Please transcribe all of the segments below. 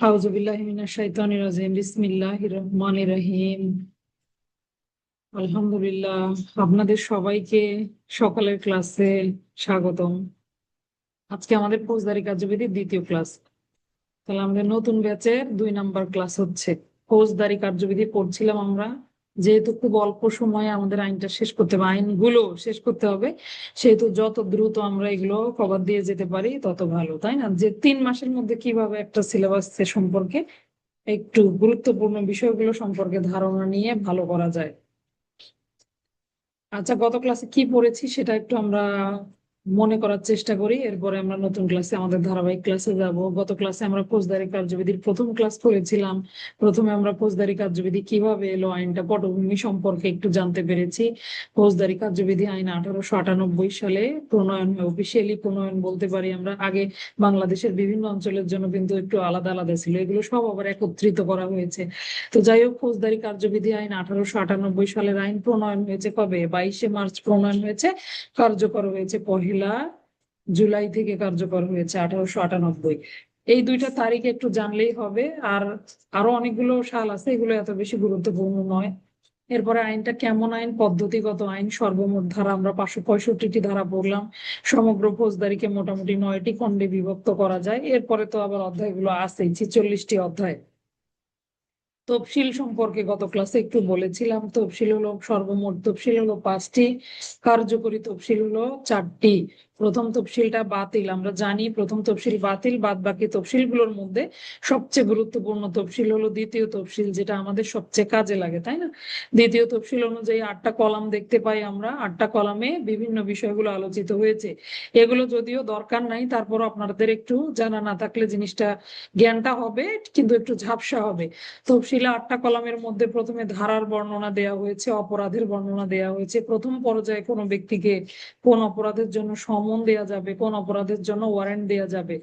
আউযুবিল্লাহি মিনাশ শাইতানির রাজিম। বিসমিল্লাহির রহমানির রহিম। আলহামদুলিল্লাহ, আপনাদের সবাইকে সকালের ক্লাসে স্বাগতম। আজকে আমাদের ফৌজদারি কার্যবিধির দ্বিতীয় ক্লাস। তাহলে আমাদের নতুন ব্যাচের 2 নাম্বার ক্লাস হচ্ছে। ফৌজদারি কার্যবিধি পড়ছিলাম আমরা। যেহেতু খুব অল্প সময়ে আমাদের আইনটা শেষ করতে হবে, আইনগুলো শেষ করতে হবে, সেহেতু যত দ্রুত আমরা এগুলো কভার দিয়ে যেতে পারি তত ভালো, তাই না? যে 3 মাসের মধ্যে কিভাবে একটা সিলেবাস সম্পর্কে একটু গুরুত্বপূর্ণ বিষয়গুলো সম্পর্কে ধারণা নিয়ে ভালো করা যায়। আচ্ছা, গত ক্লাসে কি পড়েছি সেটা একটু আমরা মনে করার চেষ্টা করি, এরপরে আমরা নতুন ক্লাসে আমাদের ধারাবাহিক ক্লাসে যাব। গত ক্লাসে আমরা ফৌজদারি কার্যবিধির প্রথম ক্লাস করেছিলাম। প্রথমে আমরা ফৌজদারি কার্যবিধি কিভাবে এলো, আইনটা পটভূমি সম্পর্কে একটু জানতে পেরেছি। ফৌজদারি কার্যবিধি আইন 1898 সালে প্রণয়ন হয়, অফিসিয়ালি প্রণয়ন বলতে পারি আমরা। আগে বাংলাদেশের বিভিন্ন অঞ্চলের জন্য কিন্তু একটু আলাদা আলাদা ছিল, এগুলো সব আবার একত্রিত করা হয়েছে। তো যাই হোক, ফৌজদারি কার্যবিধি আইন 1898 সালের আইন প্রণয়ন হয়েছে কবে? 22শে মার্চ প্রণয়ন হয়েছে। কার্যকর হয়েছে 1লা জুলাই থেকে কার্যকর হয়েছে 1898। এই 2টা তারিখ একটু জানলেই হবে। আর আরো অনেকগুলো সাল আছে, এগুলো এত বেশি গুরুত্বপূর্ণ নয়। এরপরে আইনটা কেমন আইন, পদ্ধতিগত আইন। সর্বমোট ধারা আমরা 565টি ধারা পড়লাম। সমগ্র ফৌজদারিকে মোটামুটি 9টি খণ্ডে বিভক্ত করা যায়। এরপরে তো আবার অধ্যায়গুলো আছেই, 46টি অধ্যায়। তফসিল সম্পর্কে গত ক্লাসে একটু বলেছিলাম। তফসিল হলো সর্বমোট তফসিল হলো 5টি, কার্যকরী তফসিল হলো 4টি। প্রথম তফসিলটা বাতিল, আমরা জানি প্রথম তফসিল বাতিল। বাদ বাকি তফসিলগুলোর মধ্যে সবচেয়ে গুরুত্বপূর্ণ তফসিল হলো দ্বিতীয় তফসিল, যেটা আমাদের সবচেয়ে কাজে লাগে, তাই না? দ্বিতীয় তফসিল অনুযায়ী 8টা কলাম দেখতে পাই আমরা। 8টা কলামে বিভিন্ন বিষয়গুলো আলোচিত হয়েছে। এগুলো যদিও দরকার নাই, তারপর আপনাদের একটু জানা না থাকলে জিনিসটা, জ্ঞানটা হবে কিন্তু একটু ঝাপসা হবে। তফসিলে 8টা কলামের মধ্যে প্রথমে ধারার বর্ণনা দেওয়া হয়েছে, অপরাধের বর্ণনা দেওয়া হয়েছে। প্রথম পর্যায়ে কোনো ব্যক্তিকে কোন অপরাধের জন্য সমন দেয়া যাবে, কোন অপরাধের জন্য ওয়ারেন্ট দেয়া যাবে,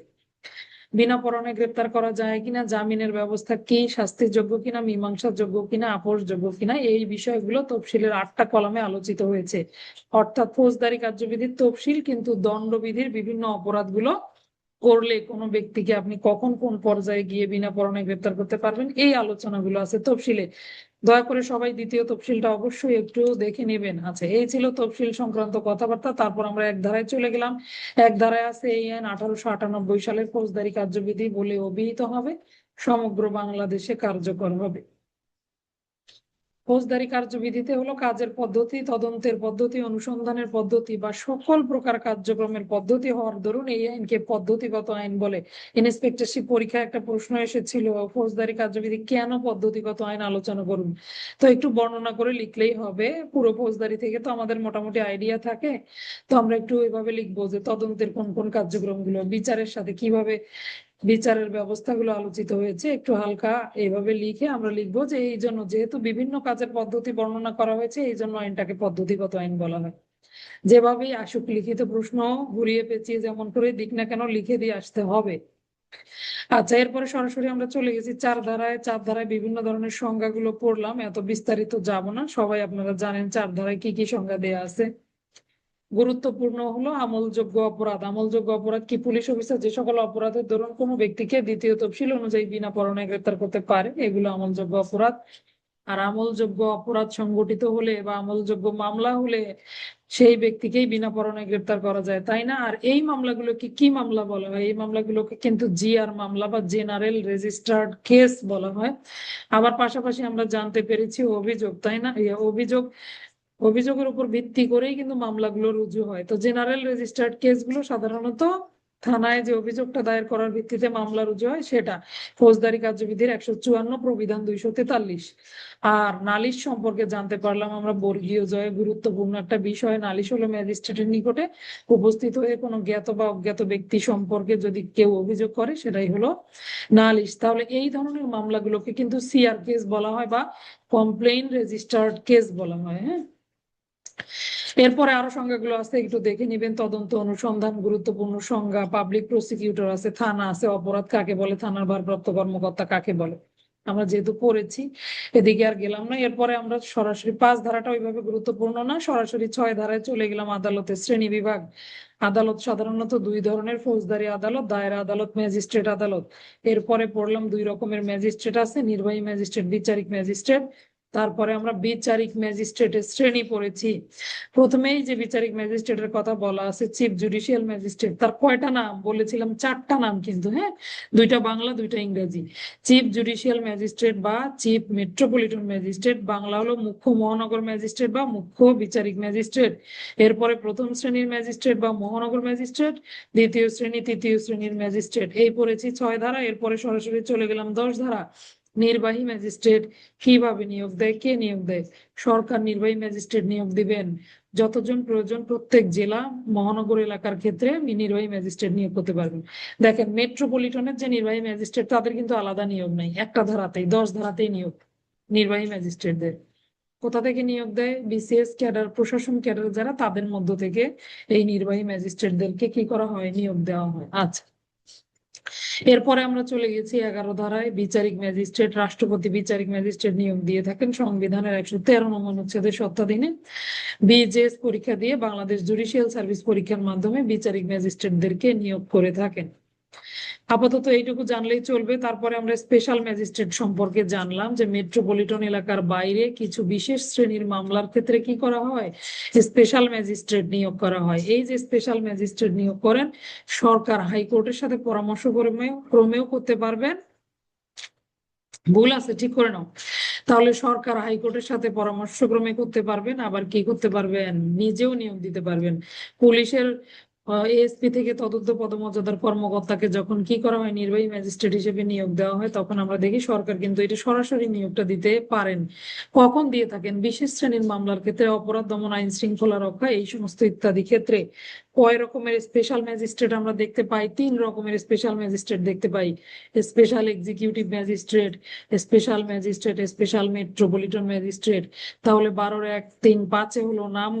বিনা পরোয়ানায় গ্রেপ্তার করা যায় কিনা, জামিনের ব্যবস্থা কি, শাস্তির যোগ্য কিনা, মীমাংসার যোগ্য কিনা, আপোষযোগ্য কিনা, এই বিষয়গুলো তফসিলের 8টা কলামে আলোচিত হয়েছে। অর্থাৎ ফৌজদারি কার্যবিধির তফসিল কিন্তু দণ্ডবিধির বিভিন্ন অপরাধগুলো করলে কোনো ব্যক্তিকে আপনি কখন কোন পর্যায়ে গিয়ে বিনা পরোয়ানায় গ্রেপ্তার করতে পারবেন, এই আলোচনাগুলো আছে তফসিলে। দয়া করে সবাই দ্বিতীয় তফসিলটা অবশ্যই একটু দেখে নেবেন। আচ্ছা, এই ছিল তফসিল সংক্রান্ত কথাবার্তা। তারপর আমরা এক ধারায় চলে গেলাম। এক ধারায় আছে এই আইন 1898 সালের ফৌজদারি কার্যবিধি বলে অভিহিত হবে, সমগ্র বাংলাদেশে কার্যকর হবে। ফৌজদারি কার্যবিধিতে হলো কাজের পদ্ধতি, তদন্তের পদ্ধতি, অনুসন্ধানের পদ্ধতি বা সকল প্রকার কার্যক্রমের পদ্ধতি হওয়ার দরুন এই আইনকে পদ্ধতিগত আইন বলে। ইন্সপেক্টরশিপ পরীক্ষায় একটা প্রশ্ন এসেছিল, ফৌজদারি কার্যবিধি কেন পদ্ধতিগত আইন, আলোচনা করুন। তো একটু বর্ণনা করে লিখলেই হবে। পুরো ফৌজদারি থেকে তো আমাদের মোটামুটি আইডিয়া থাকে, তো আমরা একটু এভাবে লিখবো যে তদন্তের কোন কোন কার্যক্রমগুলো, বিচারের সাথে কিভাবে বিচারের ব্যবস্থাগুলো আলোচিত হয়েছে, একটু হালকা এইভাবে লিখে আমরা লিখবো যে এই জন্য, যেহেতু বিভিন্ন কাজের পদ্ধতি বর্ণনা করা হয়েছে, এই জন্য আইনটাকে পদ্ধতিগত আইন বলা হয়। যেভাবেই আসুক লিখিত প্রশ্ন, ঘুরিয়ে পেঁচিয়ে যেমন করে দিক না কেন লিখে দিয়ে আসতে হবে। আচ্ছা, এরপরে সরাসরি আমরা চলে গেছি 4 ধারায়। 4 ধারায় বিভিন্ন ধরনের সংজ্ঞাগুলো পড়লাম, এত বিস্তারিত যাব না, সবাই আপনারা জানেন 4 ধারায় কি কি সংজ্ঞা দেয়া আছে। গুরুত্বপূর্ণ হলো আমলযোগ্য অপরাধ। আমলযোগ্য অপরাধ কি? পুলিশ অফিসার যে সকল অপরাধের দরুন কোনো ব্যক্তিকে দ্বিতীয় তফসিল অনুযায়ী বিনা পরোয়ানায় গ্রেপ্তার করতে পারে, এগুলো আমলযোগ্য অপরাধ। আর আমলযোগ্য অপরাধ সংগঠিত হলে বা আমলযোগ্য মামলা হলে সেই ব্যক্তিকেই বিনা পরোয়ানায় গ্রেপ্তার করা যায়, তাই না? আর এই মামলাগুলোকে কি মামলা বলা হয়? এই মামলাগুলোকে কিন্তু জিআর মামলা বা জেনারেল রেজিস্টার্ড কেস বলা হয়। আবার পাশাপাশি আমরা জানতে পেরেছি অভিযোগ, তাই না? অভিযোগ, অভিযোগের উপর ভিত্তি করেই কিন্তু মামলাগুলো রুজু হয়। তো জেনারেল রেজিস্টার্ড কেসগুলো সাধারণত থানায় যে অভিযোগটা দায়ের করার ভিত্তিতে মামলা রুজু হয় সেটা। ফৌজদারি কার্যবিধির 154, প্রবিধান 243। আর নালিশ সম্পর্কে জানতে পারলাম আমরা, বর্গীয় জয়ে গুরুত্বপূর্ণ একটা বিষয়। নালিশ হলো ম্যাজিস্ট্রেটের নিকটে উপস্থিত হয়ে কোনো জ্ঞাত বা অজ্ঞাত ব্যক্তি সম্পর্কে যদি কেউ অভিযোগ করে, সেটাই হলো নালিশ। তাহলে এই ধরনের মামলাগুলোকে কিন্তু সিআর কেস বলা হয় বা কমপ্লেইন রেজিস্টার্ড কেস বলা হয়। হ্যাঁ, এরপরে আরো সংজ্ঞাগুলো আছে, একটু দেখে নিবেন। তদন্ত, অনুসন্ধান, গুরুত্বপূর্ণ সংজ্ঞা, পাবলিক প্রসিকিউটর আছে, থানা আছে, অপরাধ কাকে বলে, থানার ভারপ্রাপ্ত কর্মকর্তা কাকে বলে, আমরা যেহেতু পড়েছি এদিকে আর গেলাম না। এরপরে আমরা সরাসরি 5 ধারাটা ওইভাবে গুরুত্বপূর্ণ না, সরাসরি 6 ধারায় চলে গেলাম, আদালতের শ্রেণী বিভাগ। আদালত সাধারণত দুই ধরনের: ফৌজদারি আদালত, দায়রা আদালত, ম্যাজিস্ট্রেট আদালত। এরপরে পড়লাম দুই রকমের ম্যাজিস্ট্রেট আছে: নির্বাহী ম্যাজিস্ট্রেট, বিচারিক ম্যাজিস্ট্রেট। তারপরে আমরা বিচারিক ম্যাজিস্ট্রেটের শ্রেণী পড়েছি। প্রথমেই যে বিচারিক ম্যাজিস্ট্রেটের কথা বলা আছে, চিফ জুডিশিয়াল ম্যাজিস্ট্রেট, তার কয়টা নাম বলেছিলাম? চারটা নাম কিন্তু, হ্যাঁ, দুইটা বাংলা দুইটা ইংরেজি। চিফ জুডিশিয়াল ম্যাজিস্ট্রেট বা চিফ মেট্রোপলিটন ম্যাজিস্ট্রেট, বাংলা হলো মুখ্য মহানগর ম্যাজিস্ট্রেট বা মুখ্য বিচারিক ম্যাজিস্ট্রেট। এরপরে প্রথম শ্রেণীর ম্যাজিস্ট্রেট বা মহানগর ম্যাজিস্ট্রেট, দ্বিতীয় শ্রেণী তৃতীয় শ্রেণীর ম্যাজিস্ট্রেট। এই পড়েছি 6 ধারা। এরপরে সরাসরি চলে গেলাম 10 ধারা। নির্বাহী ম্যাজিস্ট্রেট কিভাবে নিয়োগ দেয়, কে নিয়োগ দেয়? সরকার নির্বাহী ম্যাজিস্ট্রেট নিয়োগ দিবেন। যতজন প্রয়োজন প্রত্যেক জেলা মহানগর এলাকার ক্ষেত্রে নির্বাহী ম্যাজিস্ট্রেট নিয়োগ করতে পারবেন। দেখেন, মেট্রোপলিটনের যে নির্বাহী ম্যাজিস্ট্রেট তাদের কিন্তু আলাদা নিয়োগ নাই, একটা ধারাতেই 10 ধারাতেই নিয়োগ নির্বাহী ম্যাজিস্ট্রেটদের। কোথা থেকে নিয়োগ দেয়? বিসিএস ক্যাডার, প্রশাসন ক্যাডার যারা, তাদের মধ্য থেকে এই নির্বাহী ম্যাজিস্ট্রেটদেরকে কি করা হয়? নিয়োগ দেওয়া হয়। আচ্ছা, এরপরে আমরা চলে গেছি 11 ধারায়। বিচারিক ম্যাজিস্ট্রেট, রাষ্ট্রপতি বিচারিক ম্যাজিস্ট্রেট নিয়োগ দিয়ে থাকেন সংবিধানের 113 নং অনুচ্ছেদের সত্তাধীনে। বিজেএস পরীক্ষা দিয়ে বাংলাদেশ জুডিশিয়াল সার্ভিস পরীক্ষার মাধ্যমে বিচারিক ম্যাজিস্ট্রেটদেরকে নিয়োগ করে থাকেন। আপাতত এইটুকু জানলেই চলবে। তারপরে আমরা স্পেশাল ম্যাজিস্ট্রেট সম্পর্কে জানলাম যে মেট্রোপলিটন এলাকার বাইরে কিছু বিশেষ শ্রেণীর মামলার ক্ষেত্রে কি করা হয়? স্পেশাল ম্যাজিস্ট্রেট নিয়োগ করা হয়। এই যে স্পেশাল ম্যাজিস্ট্রেট নিয়োগ করেন, সরকার হাইকোর্টের সাথে পরামর্শ ক্রমেও করতে পারবেন। ভুল আছে, ঠিক করে নাও। তাহলে সরকার হাইকোর্টের সাথে পরামর্শক্রমে করতে পারবেন, আবার কি করতে পারবেন? নিজেও নিয়োগ দিতে পারবেন। পুলিশের এএসপি থেকে তদন্ত পদমর্যাদার কর্মকর্তাকে যখন কি করা হয়, নির্বাহী ম্যাজিস্ট্রেট হিসেবে নিয়োগ দেওয়া হয়, তখন আমরা দেখি সরকার কিন্তু এটা সরাসরি নিয়োগটা দিতে পারেন। কখন দিয়ে থাকেন? বিশেষ শ্রেণীর মামলার ক্ষেত্রে, অপরাধ দমন, আইন শৃঙ্খলা রক্ষা, এই সমস্ত ইত্যাদি ক্ষেত্রে। কয় রকমের স্পেশাল ম্যাজিস্ট্রেট আমরা দেখতে পাই? 3 রকমের স্পেশাল ম্যাজিস্ট্রেট দেখতে পাই: special executive magistrate, special magistrate, special metropolitan magistrate. তাহলে 12-1-3-5 হলো নাম,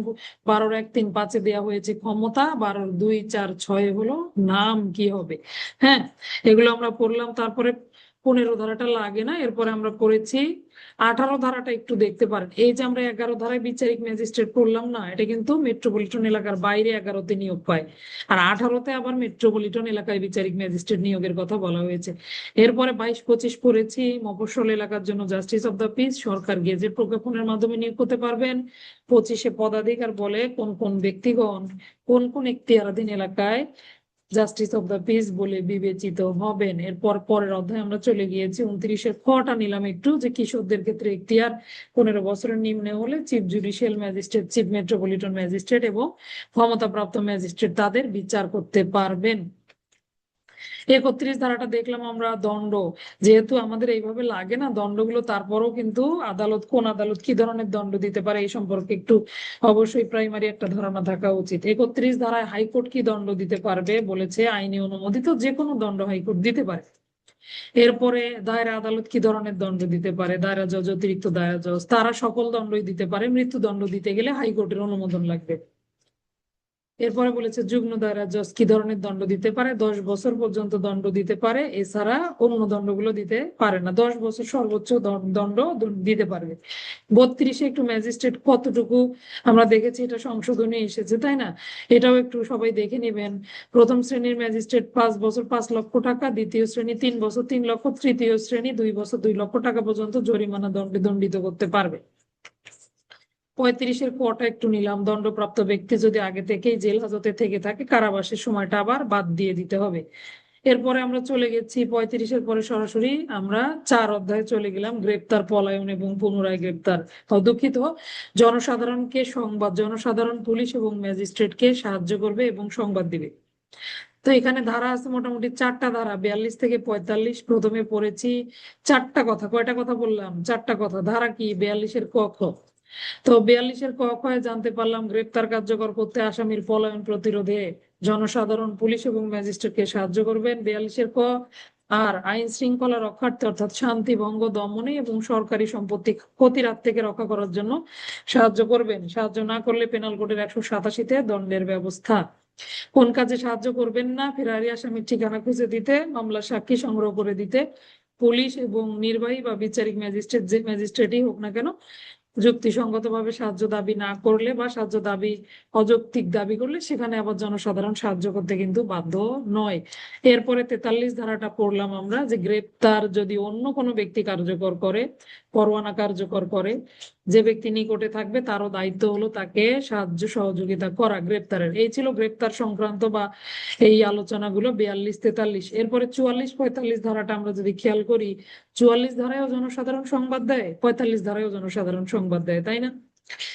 12-1-3-5 দেওয়া হয়েছে ক্ষমতা, 12-2-4-6 হলো নাম কি হবে। হ্যাঁ, এগুলো আমরা পড়লাম। তারপরে 15 ধারাটা লাগে না। এরপরে আমরা পড়েছি 18 ধারাটা, একটু দেখতে পারেন। এই যে আমরা 11 ধারায় বিচারিক ম্যাজিস্ট্রেট পড়লাম না, এটা কিন্তু মেট্রোপলিটন এলাকার বাইরে 11তে নিয়োগ পায়, আর 18তে আবার মেট্রোপলিটন এলাকায় বিচারিক ম্যাজিস্ট্রেট নিয়োগের কথা বলা হয়েছে। এরপরে 22-25 পড়েছি মফস্বল এলাকার জন্য জাস্টিস অব দ্য পিস, সরকার গেজেট প্রজ্ঞাপনের মাধ্যমে নিয়োগ করতে পারবেন। 25-এ পদাধিকার বলে কোন কোন ব্যক্তিগণ কোন কোন এখতিয়ারাধীন এলাকায় জাস্টিস অব দ্য পিস বলে বিবেচিত হবেন। এরপর পরের অধ্যায়ে আমরা চলে গিয়েছি 29-এর খটা নিলাম একটু, যে কিশোরদের ক্ষেত্রে এখতিয়ার 15 বছরের নিম্নে হলে chief judicial magistrate, chief metropolitan magistrate এবং ক্ষমতাপ্রাপ্ত ম্যাজিস্ট্রেট তাদের বিচার করতে পারবেন। 31 ধারাটা দেখলাম আমরা দণ্ড। যেহেতু আমাদের এইভাবে লাগে না দণ্ডগুলো, তারপরও কিন্তু আদালত, কোন আদালত কি ধরনের দণ্ড দিতে পারে এই সম্পর্কে একটু অবশ্যই প্রাইমারি একটা ধারণা থাকা উচিত। 31 ধারায় হাইকোর্ট কি দণ্ড দিতে পারবে বলেছে? আইনে অনুমোদিত যে কোনো দণ্ড হাইকোর্ট দিতে পারে। এরপরে দায়রা আদালত কি ধরনের দণ্ড দিতে পারে? দায়রা জজ, অতিরিক্ত দায়রা জজ, তারা সকল দণ্ডই দিতে পারে। মৃত্যুদণ্ড দিতে গেলে হাইকোর্টের অনুমোদন লাগবে। এরপরে বলেছে যুগ্ম দায়রা জজ কি ধরনের দণ্ড দিতে পারে? 10 বছর পর্যন্ত দণ্ড দিতে পারে, এছাড়া অন্য দণ্ডগুলো দিতে পারে না। 10 বছর সর্বোচ্চ দণ্ড দিতে পারবে। 32-এ একটু ম্যাজিস্ট্রেট কতটুকু আমরা দেখেছি, এটা সংশোধনী এসেছে, তাই না? এটাও একটু সবাই দেখে নেবেন। প্রথম শ্রেণীর ম্যাজিস্ট্রেট 5 বছর 5 লক্ষ টাকা, দ্বিতীয় শ্রেণী 3 বছর 3 লক্ষ, তৃতীয় শ্রেণী 2 বছর 2 লক্ষ টাকা পর্যন্ত জরিমানা দণ্ডে দণ্ডিত করতে পারবে। 35-এর কটা একটু নিলাম, দণ্ডপ্রাপ্ত ব্যক্তি যদি আগে থেকেই জেল হাজতে থেকে থাকে, কারাবাসের সময়টা আবার বাদ দিয়ে দিতে হবে। এরপরে আমরা চলে গেছি 35-এর পরে সরাসরি আমরা 4 অধ্যায়ে চলে গেলাম, গ্রেপ্তার, পলায়ন এবং পুনরায় গ্রেপ্তার। দুঃখিত, জনসাধারণকে সংবাদ, জনসাধারণ পুলিশ এবং ম্যাজিস্ট্রেটকে সাহায্য করবে এবং সংবাদ দিবে। তো এখানে ধারা আছে মোটামুটি 4টা ধারা, 42 থেকে 45। প্রথমে পড়েছি 4টা কথা। কয়টা কথা বললাম? 4টা কথা। ধারা কি? 42-এর ক খ। তো 42-এর ক খ জানতে পারলাম গ্রেপ্তার কার্যকর করতে আসামির পলায়ন প্রতিরোধে জনসাধারণ পুলিশ এবং ম্যাজিস্ট্রেটকে সাহায্য করবেন। 42-এর ক। আর আইন শৃঙ্খলা রক্ষার্থে অর্থাৎ শান্তি ভঙ্গ দমনে এবং সরকারি সম্পত্তি ক্ষতির হাত থেকে রক্ষা করার জন্য সাহায্য করবেন। সাহায্য না করলে পেনাল কোডের 187-তে দণ্ডের ব্যবস্থা। কোন কাজে সাহায্য করবেন না? ফেরারি আসামির ঠিকানা খুঁজে দিতে, মামলার সাক্ষী সংগ্রহ করে দিতে। পুলিশ এবং নির্বাহী বা বিচারিক ম্যাজিস্ট্রেট, যে ম্যাজিস্ট্রেটই হোক না কেন, যুক্তিসঙ্গতভাবে সাহায্য দাবি না করলে বা সাহায্য দাবি অযৌক্তিক দাবি করলে সেখানে আবার জনসাধারণ সাহায্য করতে কিন্তু বাধ্য নয়। এরপরে 43 ধারাটা পড়লাম আমরা, যে গ্রেপ্তার যদি অন্য কোনো ব্যক্তি কার্যকর করে, পরোয়ানা কার্যকর করে, যে ব্যক্তি নিকটে থাকবে তারও দায়িত্ব হলো তাকে সাহায্য সহযোগিতা করা গ্রেপ্তারের। এই ছিল গ্রেপ্তার সংক্রান্ত বা এই আলোচনাগুলো 42-43। এরপরে 44-45 ধারাটা আমরা যদি খেয়াল করি, 44 ধারায়ও জনসাধারণ সংবাদ দেয়, 45 ধারায়ও জনসাধারণ সংবাদ দেয়, তাই না?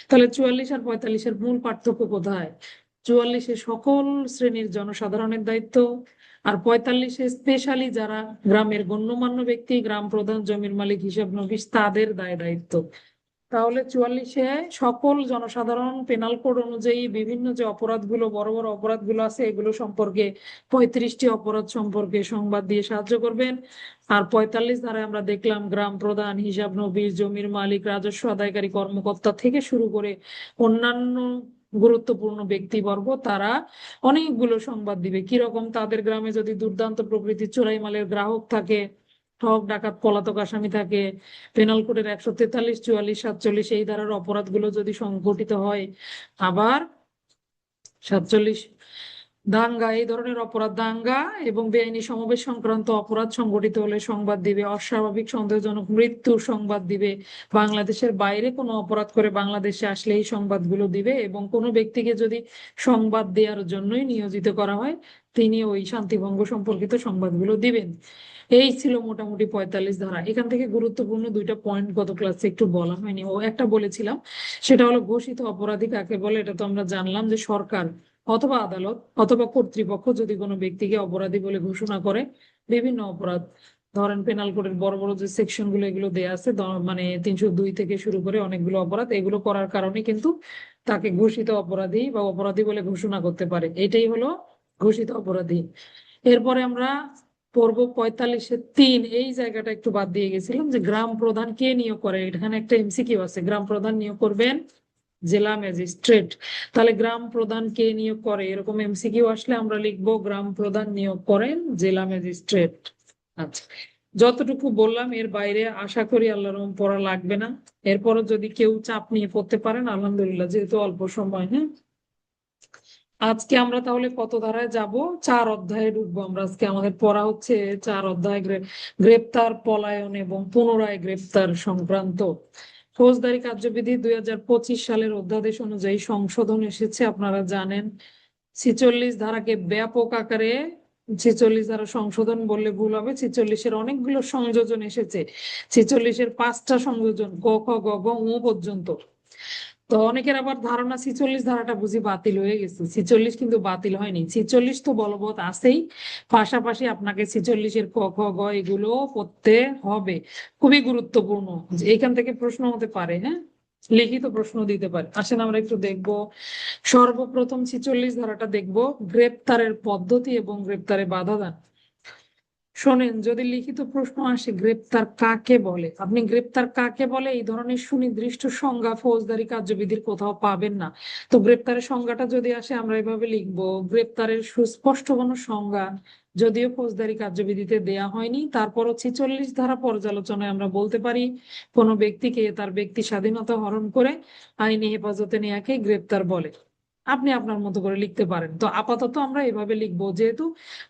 তাহলে 44 আর 45-এর মূল পার্থক্য কোথায়? 44-এ সকল শ্রেণীর জনসাধারণের দায়িত্ব, আর 45-এ স্পেশালি যারা গ্রামের গণ্যমান্য ব্যক্তি, গ্রাম প্রধান, জমির মালিক, হিসাব নবিশ, তাদের দায়িত্ব। তাহলে 44-এ সকল জনসাধারণ পেনাল কোড অনুযায়ী বিভিন্ন যে অপরাধগুলো, বড় বড় অপরাধগুলো আছে এগুলো সম্পর্কে 35টি অপরাধ সম্পর্কে সংবাদ দিয়ে সাহায্য করবেন। আর 45 ধারায় আমরা দেখলাম গ্রাম প্রধান, হিসাব নবিশ, জমির মালিক, রাজস্ব আদায়কারী কর্মকর্তা থেকে শুরু করে অন্যান্য গুরুত্বপূর্ণ ব্যক্তিবর্গ তারা অনেকগুলো সংবাদ দিবে। কিরকম? তাদের গ্রামে যদি দুর্দান্ত প্রকৃতির চোরাই মালের গ্রাহক থাকে, ঠক ডাকাত পলাতক আসামি থাকে, পেনাল কোডের 143, 44, 47 এই ধারার অপরাধগুলো যদি সংঘটিত হয়, আবার 47 দাঙ্গা, এই ধরনের অপরাধ, দাঙ্গা এবং বেআইনি সমাবেশ সংক্রান্ত অপরাধ সংঘটিত হলে সংবাদ দিবে, অস্বাভাবিক সন্দেহজনক মৃত্যুর সংবাদ দিবে, বাংলাদেশের বাইরে কোনো অপরাধ করে বাংলাদেশে আসলে এই সংবাদগুলো দিবে, এবং কোনো ব্যক্তিকে যদি সংবাদ দেওয়ার জন্যই নিয়োজিত করা হয় তিনি ওই শান্তিভঙ্গ সম্পর্কিত সংবাদগুলো দিবেন। এই ছিল মোটামুটি 45 ধারা। এখান থেকে গুরুত্বপূর্ণ দুইটা পয়েন্ট গত ক্লাসে একটু বলা হয়নি, ও একটা বলেছিলাম, সেটা হলো ঘোষিত অপরাধী কাকে বলে। এটা তো আমরা জানলাম যে সরকার অথবা আদালত অথবা কর্তৃপক্ষ যদি কোনো ব্যক্তিকে অপরাধী বলে ঘোষণা করে, বিভিন্ন অপরাধ, ধরেন পেনাল কোডের বড় বড় যে সেকশন গুলো এগুলো দেয়া আছে, মানে 302 থেকে শুরু করে অনেকগুলো অপরাধ, এগুলো করার কারণে কিন্তু তাকে ঘোষিত অপরাধী বা অপরাধী বলে ঘোষণা করতে পারে। এটাই হলো ঘোষিত অপরাধী। এরপরে আমরা পর্ব 45-3, এই জায়গাটা একটু বাদ দিয়ে গেছিলাম, যে গ্রাম প্রধান কে নিয়োগ করে। এখানে একটা এমসিকিউ আছে, গ্রাম প্রধান নিয়োগ করবেন জেলা ম্যাজিস্ট্রেট। তাহলে গ্রাম প্রধান কে নিয়োগ করে, এরকম এমসিকিউ আসলে আমরা লিখবো গ্রাম প্রধান নিয়োগ করেন জেলা ম্যাজিস্ট্রেট। আচ্ছা, যতটুকু বললাম এর বাইরে আশা করি আল্লাহর রহম পড়া লাগবে না। এরপরও যদি কেউ চাপ নিয়ে পড়তে পারেন আলহামদুলিল্লাহ, যেহেতু অল্প সময়। হ্যাঁ, আজকে আমরা তাহলে কত ধারায় যাব? 4 অধ্যায়ে ঢুকবো আমরা আজকে। আমাদের পড়া হচ্ছে 4 অধ্যায়, গ্রেপ্তার, পলায়ন এবং পুনরায় গ্রেপ্তার সংক্রান্ত। ফৌজদারি কার্যবিধি 2025 সালের অধ্যাদেশ অনুযায়ী সংশোধন এসেছে, আপনারা জানেন। 46 ধারাকে ব্যাপক আকারে, 46 ধারা সংশোধন বললে ভুল হবে, 46-এর অনেকগুলো সংযোজন এসেছে। 46-এর 5টা সংযোজন, ক, খ, গ, ঘ, ঙ পর্যন্ত। তো অনেকের আবার ধারণা 46 ধারাটা বুঝি বাতিল হয়ে গেছে। 46 কিন্তু বাতিল হয়নি, 46 তো বলবৎ আছেই, পাশাপাশি আপনাকে 46-এর ক, খ, গ এগুলো পড়তে হবে। খুবই গুরুত্বপূর্ণ, যে এখান থেকে প্রশ্ন হতে পারে। হ্যাঁ, লিখিত প্রশ্ন দিতে পারে। আসেন আমরা একটু দেখবো। সর্বপ্রথম 46 ধারাটা দেখবো, গ্রেপ্তারের পদ্ধতি এবং গ্রেপ্তারে বাধা দান। শোনেন, যদি লিখিত প্রশ্ন আসে গ্রেপ্তার কাকে বলে, আপনি গ্রেপ্তার কাকে বলে এই ধরনের সুনির্দিষ্ট সংজ্ঞা ফৌজদারি কার্যবিধির কোথাও পাবেন না। তো গ্রেপ্তারের সংজ্ঞাটা যদি আসে আমরা এভাবে লিখবো, গ্রেপ্তারের সুস্পষ্ট কোনো সংজ্ঞা যদিও ফৌজদারি কার্যবিধিতে দেয়া হয়নি, তারপরও 46 ধারা পর্যালোচনায় আমরা বলতে পারি কোনো ব্যক্তিকে তার ব্যক্তি স্বাধীনতা হরণ করে আইনি হেফাজতে নেয়াকে গ্রেপ্তার বলে। আপনি আপনার মতো করে লিখতে পারেন। তো আপাতত আমরা এভাবে লিখবো, যেহেতু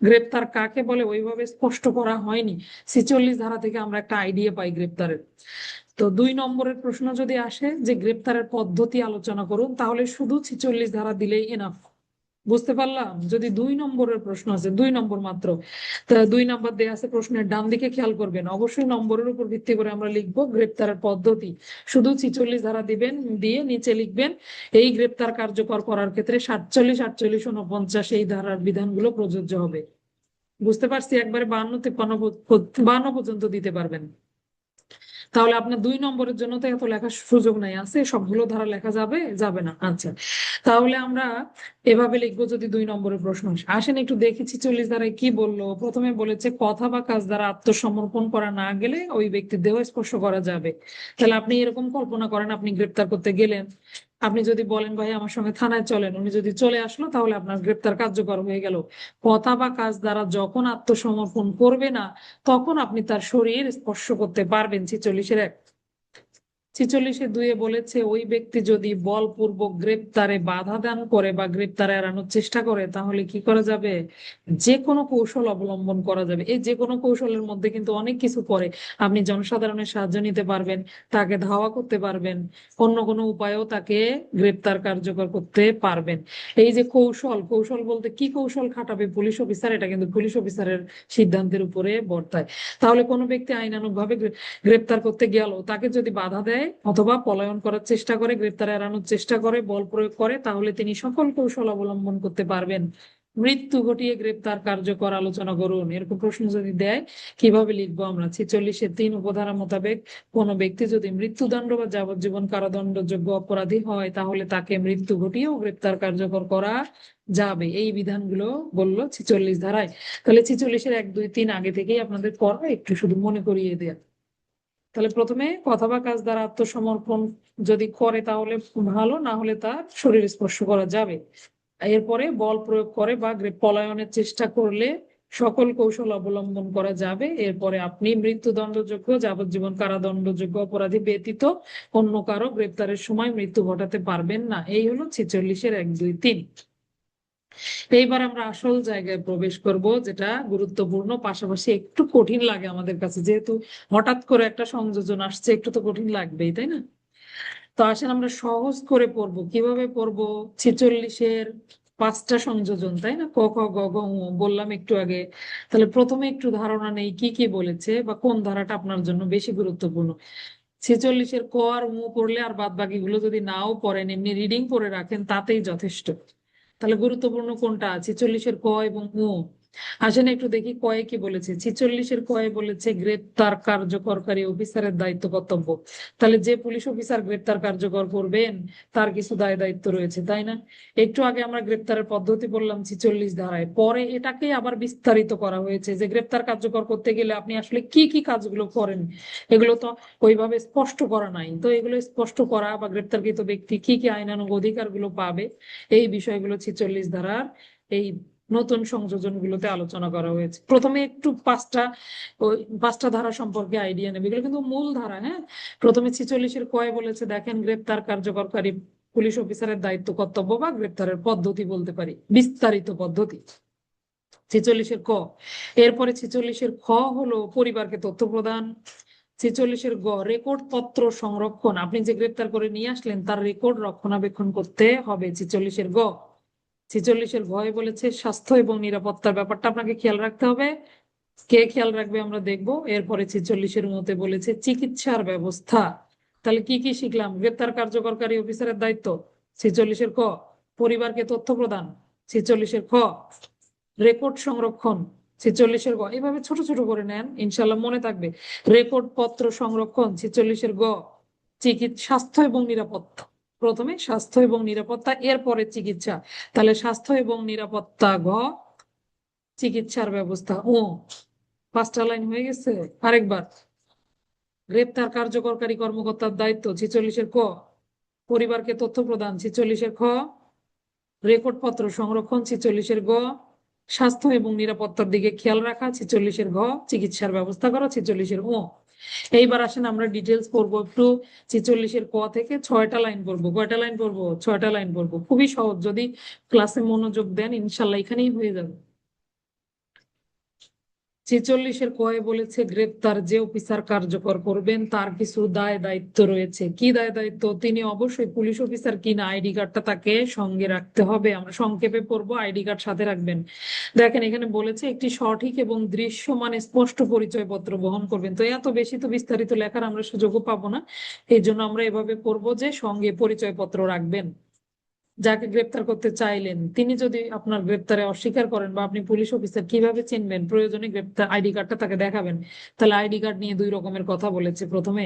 গ্রেপ্তার কাকে বলে ওইভাবে স্পষ্ট করা হয়নি, 46 ধারা থেকে আমরা একটা আইডিয়া পাই গ্রেপ্তারের। তো 2 নম্বরের প্রশ্ন যদি আসে যে গ্রেপ্তারের পদ্ধতি আলোচনা করুন, তাহলে শুধু 46 ধারা দিলেই এনাফ। বুঝতে পারলাম? যদি 2 নম্বরের প্রশ্ন আছে, 2 নম্বর মাত্র, তা 2 নম্বর দেয়া আছে প্রশ্নের ডান দিকে, খেয়াল করবেন অবশ্যই নম্বরের উপর ভিত্তি করে আমরা লিখবো গ্রেপ্তারের পদ্ধতি। শুধু 46 ধারা দিবেন, দিয়ে নিচে লিখবেন এই গ্রেপ্তার কার্যকর করার ক্ষেত্রে 47, 48, 49 এই ধারার বিধানগুলো প্রযোজ্য হবে। বুঝতে পারছি? একবারে 52, 53, 52 পর্যন্ত দিতে পারবেন। তাহলে আপনার 2 নম্বরের জন্য তো এত লেখার সুযোগ নাই, আছে সবগুলো ধারা লেখা যাবে যাবে না? আচ্ছা, তাহলে আমরা এভাবে লিখবো যদি 2 নম্বরের প্রশ্ন আসে। আসেন একটু দেখি 46 ধারায় কি বললো। প্রথমে বলেছে কথা বা কাজ দ্বারা আত্মসমর্পণ করা না গেলে ওই ব্যক্তির দেহ স্পর্শ করা যাবে। তাহলে আপনি এরকম কল্পনা করেন, আপনি গ্রেপ্তার করতে গেলেন, আপনি যদি বলেন ভাই আমার সঙ্গে থানায় চলেন, উনি যদি চলে আসলো তাহলে আপনার গ্রেপ্তার কার্যকর হয়ে গেল। কথা বা কাজ দ্বারা যখন আত্মসমর্পণ করবে না তখন আপনি তার শরীর স্পর্শ করতে পারবেন, 46-এর 1। 46-এ 2 বলেছে ওই ব্যক্তি যদি বলপূর্বক গ্রেপ্তারে বাধা দান করে বা গ্রেপ্তারে এড়ানোর চেষ্টা করে তাহলে কি করা যাবে? যে কোনো কৌশল অবলম্বন করা যাবে। এই যে কোনো কৌশলের মধ্যে কিন্তু অনেক কিছু পড়ে। আপনি জনসাধারণের সাহায্য নিতে পারবেন, তাকে ধাওয়া করতে পারবেন, অন্য কোনো উপায়েও তাকে গ্রেপ্তার কার্যকর করতে পারবেন। এই যে কৌশল, কৌশল বলতে কি কৌশল খাটাবে পুলিশ অফিসার, এটা কিন্তু পুলিশ অফিসারের সিদ্ধান্তের উপরে বর্তায়। তাহলে কোনো ব্যক্তি আইনানুগ ভাবে গ্রেপ্তার করতে গেল, তাকে যদি বাধা দেয় অথবা পলায়ন করার চেষ্টা করে, গ্রেপ্তার এড়ানোর চেষ্টা করে, বল প্রয়োগ করে, তাহলে তিনি সকল কৌশল অবলম্বন করতে পারবেন। মৃত্যু ঘটিয়ে গ্রেপ্তার কার্যকর আলোচনা করুন, এরকম প্রশ্ন যদি দেয় কিভাবে লিখবো আমরা? 46-এ 3 উপধারা মোতাবেক কোনো ব্যক্তি যদি মৃত্যুদণ্ড বা যাবজ্জীবন কারাদণ্ডযোগ্য অপরাধী হয় তাহলে তাকে মৃত্যু ঘটিয়েও গ্রেপ্তার কার্যকর করা যাবে। এই বিধানগুলো বললো 46 ধারায়। তাহলে 46-এর 1, 2, 3 আগে থেকেই আপনাদের পড়া, একটু শুধু মনে করিয়ে দেয়া। তাহলে প্রথমে কথা বা কাজ দ্বারা আত্মসমর্পণ যদি করে তাহলে ভালো, না হলে তার শরীর স্পর্শ করা যাবে। এরপরে বল প্রয়োগ করে বা পলায়নের চেষ্টা করলে সকল কৌশল অবলম্বন করা যাবে। এরপরে আপনি মৃত্যুদণ্ডযোগ্য যাবজ্জীবন কারাদণ্ডযোগ্য অপরাধী ব্যতীত অন্য কারো গ্রেপ্তারের সময় মৃত্যু ঘটাতে পারবেন না। এই হলো 46-এর 1, 2, 3। এইবার আমরা আসল জায়গায় প্রবেশ করব, যেটা গুরুত্বপূর্ণ, পাশাপাশি একটু কঠিন লাগে আমাদের কাছে, যেহেতু হঠাৎ করে একটা সংযোজন আসছে, একটু তো কঠিন লাগবেই, তাই না? তো আসেন আমরা সহজ করে পড়বো। কিভাবে পড়বো? 46-এর 5টা সংযোজন, তাই না? ক খ গ ঘ ঙ বললাম একটু আগে। তাহলে প্রথমে একটু ধারণা নেই কি কি বলেছে বা কোন ধারাটা আপনার জন্য বেশি গুরুত্বপূর্ণ। 46-এর ক আর ঙ পড়লে আর বাদ বাকি গুলো যদি নাও পড়েন, এমনি রিডিং করে রাখেন, তাতেই যথেষ্ট। তাহলে গুরুত্বপূর্ণ কোনটা? 46-এর ক এবং ঙ। আসেন একটু দেখি কয়ে কি বলেছে। 46-এর কয়ে বলেছে গ্রেপ্তার কার্যকরকারী অফিসারের দায়িত্ব কর্তব্য। তাহলে যে পুলিশ অফিসার গ্রেপ্তার কার্যকর করবেন তার কিছু দায় দায়িত্ব রয়েছে, তাই না? একটু আগে আমরা গ্রেপ্তারের পদ্ধতি বললাম 46 ধারায়, পরে এটাকে আবার বিস্তারিত করা হয়েছে যে গ্রেপ্তার কার্যকর করতে গেলে আপনি আসলে কি কি কাজগুলো করেন। এগুলো তো ওইভাবে স্পষ্ট করা নাই, তো এগুলো স্পষ্ট করা বা গ্রেপ্তারকৃত ব্যক্তি কি কি আইনানুগ অধিকার গুলো পাবে, এই বিষয়গুলো 46 ধারার এই নতুন সংযোজন গুলোতে আলোচনা করা হয়েছে। প্রথমে একটু ওই 5টা ধারা সম্পর্কে আইডিয়া নেবে, এগুলো কিন্তু মূল ধারা। হ্যাঁ, প্রথমে 46-এর কয়ে বলেছে দেখেন গ্রেপ্তার কার্যকরকারী পুলিশ অফিসারের দায়িত্ব কর্তব্য বা গ্রেপ্তারের পদ্ধতি বলতে পারি, বিস্তারিত পদ্ধতি 46-এর ক। এরপরে 46-এর খ হলো পরিবারকে তথ্য প্রদান। 46-এর গ রেকর্ড পত্র সংরক্ষণ, আপনি যে গ্রেপ্তার করে নিয়ে আসলেন তার রেকর্ড রক্ষণাবেক্ষণ করতে হবে। 46-এর গ। 46-এর ঘয়ে বলেছে স্বাস্থ্য এবং নিরাপত্তার ব্যাপারটা আপনাকে খেয়াল রাখতে হবে। কে খেয়াল রাখবে আমরা দেখবো। এরপরে 46-এর মধ্যে বলেছে চিকিৎসার ব্যবস্থা। তাহলে কি কি শিখলাম? গ্রেপ্তার কার্যকরকারী অফিসারের দায়িত্ব 46-এর ক, পরিবারকে তথ্য প্রদান 46-এর খ, রেকর্ড সংরক্ষণ 46-এর গ। এভাবে ছোট ছোট করে নেন, ইনশাল্লাহ মনে থাকবে। রেকর্ড পত্র সংরক্ষণ 46-এর গ। স্বাস্থ্য এবং নিরাপত্তা, প্রথমে স্বাস্থ্য এবং নিরাপত্তা, এরপরে চিকিৎসা। তাহলে স্বাস্থ্য এবং নিরাপত্তা ঘ, চিকিৎসার ব্যবস্থা ও। 5টা লাইন হয়ে গেছে। আরেকবার, গ্রেপ্তার কার্যকরকারী কর্মকর্তার দায়িত্ব 46-এর ক, পরিবারকে তথ্য প্রদান 46-এর খ, রেকর্ড পত্র সংরক্ষণ 46-এর গ, স্বাস্থ্য এবং নিরাপত্তার দিকে খেয়াল রাখা 46-এর ঘ, চিকিৎসার ব্যবস্থা করা 46-এর ও। এইবার আসেন আমরা ডিটেলস পড়বো একটু। 46-এর ক থেকে 6টা লাইন পড়বো। কয়টা লাইন পড়বো? 6টা লাইন পড়বো। খুবই সহজ, যদি ক্লাসে মনোযোগ দেন ইনশাল্লাহ এখানেই হয়ে যাবে। 46-এর কয়ে বলেছে গ্রেপ্তার যে অফিসার কার্যকর করবেন তার কিছু দায় দায়িত্ব রয়েছে। কি দায় দায়িত্ব? তিনি অবশ্যই পুলিশ অফিসার কিনা আইডি কার্ডটা তাকে সঙ্গে রাখতে হবে। আমরা সংক্ষেপে পড়বো, আইডি কার্ড সাথে রাখবেন। দেখেন এখানে বলেছে একটি সঠিক এবং দৃশ্যমান স্পষ্ট পরিচয়পত্র বহন করবেন। তো এত বেশি তো বিস্তারিত লেখার আমরা সুযোগও পাবো না, এই জন্য আমরা এভাবে পড়বো যে সঙ্গে পরিচয়পত্র রাখবেন। যাকে গ্রেপ্তার করতে চাইলেন তিনি যদি আপনার গ্রেপ্তারে অস্বীকার করেন বা আপনি পুলিশ অফিসার, কিভাবে চিনবেন? প্রয়োজনে গ্রেপ্তার আইডি কার্ডটা তাকে দেখাবেন। তাহলে আইডি কার্ড নিয়ে 2 রকমের কথা বলেছে। প্রথমে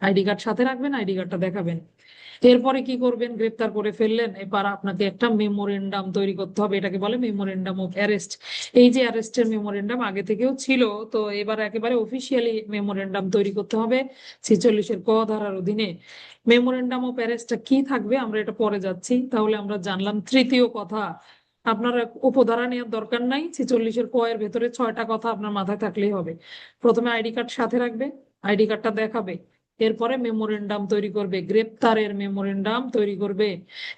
আইডি কার্ড সাথে রাখবেন, আইডি কার্ডটা দেখাবেন। এরপরে কি করবেন? গ্রেপ্তার করে ফেললেন, এবার আপনাকে একটা মেমোরেন্ডাম তৈরি করতে হবে, এটাকে বলে মেমোরেন্ডাম অফ অ্যারেস্ট। এই যে অ্যারেস্টের মেমোরেন্ডাম আগে থেকেও ছিল, তো এবার একেবারে অফিসিয়ালি মেমোরেন্ডাম তৈরি করতে হবে 46-এর ক ধারার অধীনে। মেমোরেন্ডাম অফ অ্যারেস্টটা কি থাকবে আমরা এটা পরে যাচ্ছি। তাহলে আমরা জানলাম তৃতীয় কথা, আপনার উপধারা নেওয়ার দরকার নাই, 46-এর ক এর ভেতরে 6টা কথা আপনার মাথায় থাকলেই হবে। প্রথমে আইডি কার্ড সাথে রাখবে, আইডি কার্ডটা দেখাবে, এরপরে মেমোরেন্ডাম তৈরি করবে, গ্রেপ্তারের মেমোরেন্ডাম তৈরি করবে।